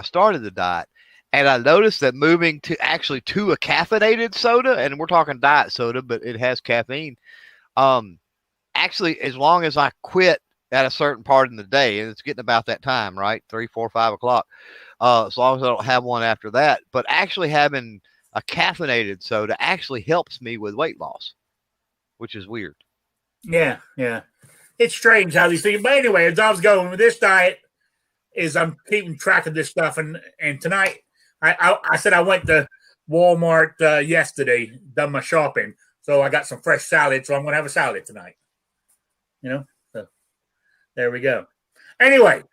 started the diet, and I noticed that moving to a caffeinated soda, and we're talking diet soda, but it has caffeine. Actually, as long as I quit at a certain part in the day, and it's getting about that time, right? 3, 4, 5 o'clock. As long as I don't have one after that. But actually having a caffeinated soda actually helps me with weight loss, which is weird. Yeah. It's strange how these things. But anyway, as I was going with this diet, is I'm keeping track of this stuff, and tonight I said I went to Walmart yesterday, done my shopping, so I got some fresh salad, so I'm gonna have a salad tonight. So there we go. Anyway,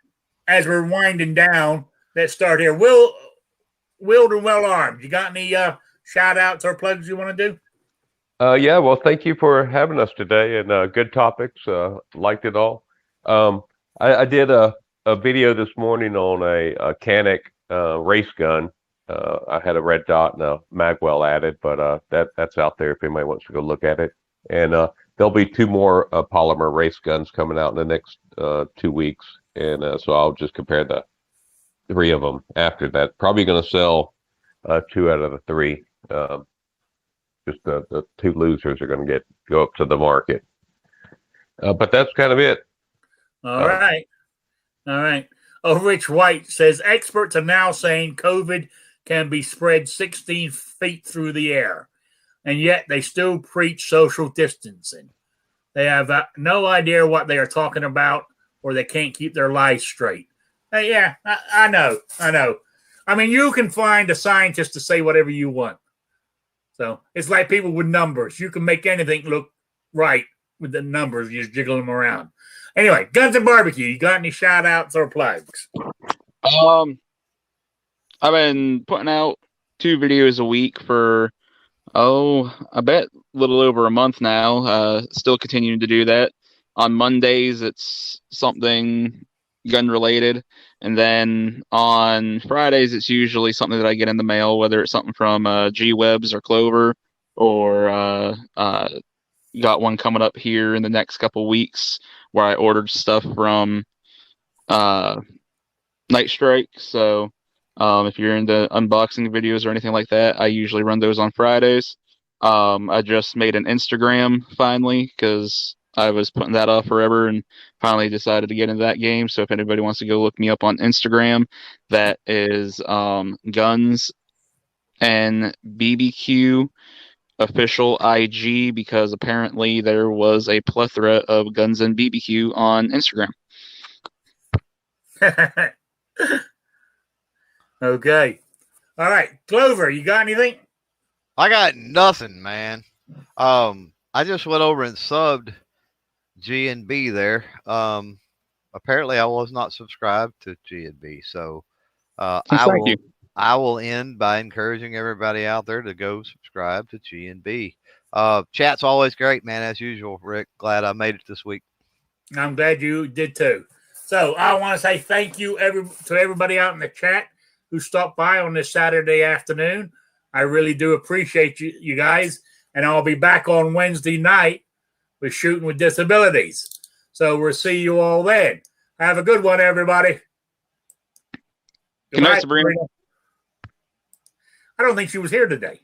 as we're winding down, let's start here. Willed and Well Armed, you got any shout outs or plugs you want to do? Yeah, well, thank you for having us today, and good topics. Liked it all. I did a video this morning on a Canic race gun. I had a red dot and a magwell added, but that's out there if anybody wants to go look at it. And there'll be 2 more polymer race guns coming out in the next 2 weeks, and so I'll just compare the 3 of them after that. Probably going to sell 2 out of the 3. Just the 2 losers are going to go up to the market. But that's kind of it. All right. Oh, Rich White says experts are now saying COVID can be spread 16 feet through the air, and yet they still preach social distancing. They have no idea what they are talking about, or they can't keep their lies straight. Yeah, I know. I mean, you can find a scientist to say whatever you want. So it's like people with numbers. You can make anything look right with the numbers. You just jiggle them around. Anyway, Guns and Barbecue. You got any shout outs or plugs? I've been putting out 2 videos a week for, I bet a little over a month now. Still continuing to do that. On Mondays, it's something gun related. And then on Fridays, it's usually something that I get in the mail, whether it's something from G-Webs or Clover, or got one coming up here in the next couple weeks where I ordered stuff from Night Strike. So if you're into unboxing videos or anything like that, I usually run those on Fridays. I just made an Instagram finally because I was putting that off forever and finally decided to get into that game. So if anybody wants to go look me up on Instagram, that is Guns and BBQ official IG, because apparently there was a plethora of Guns and BBQ on Instagram. Okay. All right. Clover, you got anything? I got nothing, man. I just went over and subbed G&B there. Apparently I was not subscribed to G&B, so I will end by encouraging everybody out there to go subscribe to G&B. Chat's always great, man, as usual, Rick. Glad I made it this week. I'm glad you did too. So I want to say thank you to everybody out in the chat who stopped by on this Saturday afternoon. I really do appreciate you guys, and I'll be back on Wednesday night with Shooting with Disabilities. So we'll see you all then. Have a good one, everybody. Good night, Sabrina. I don't think she was here today.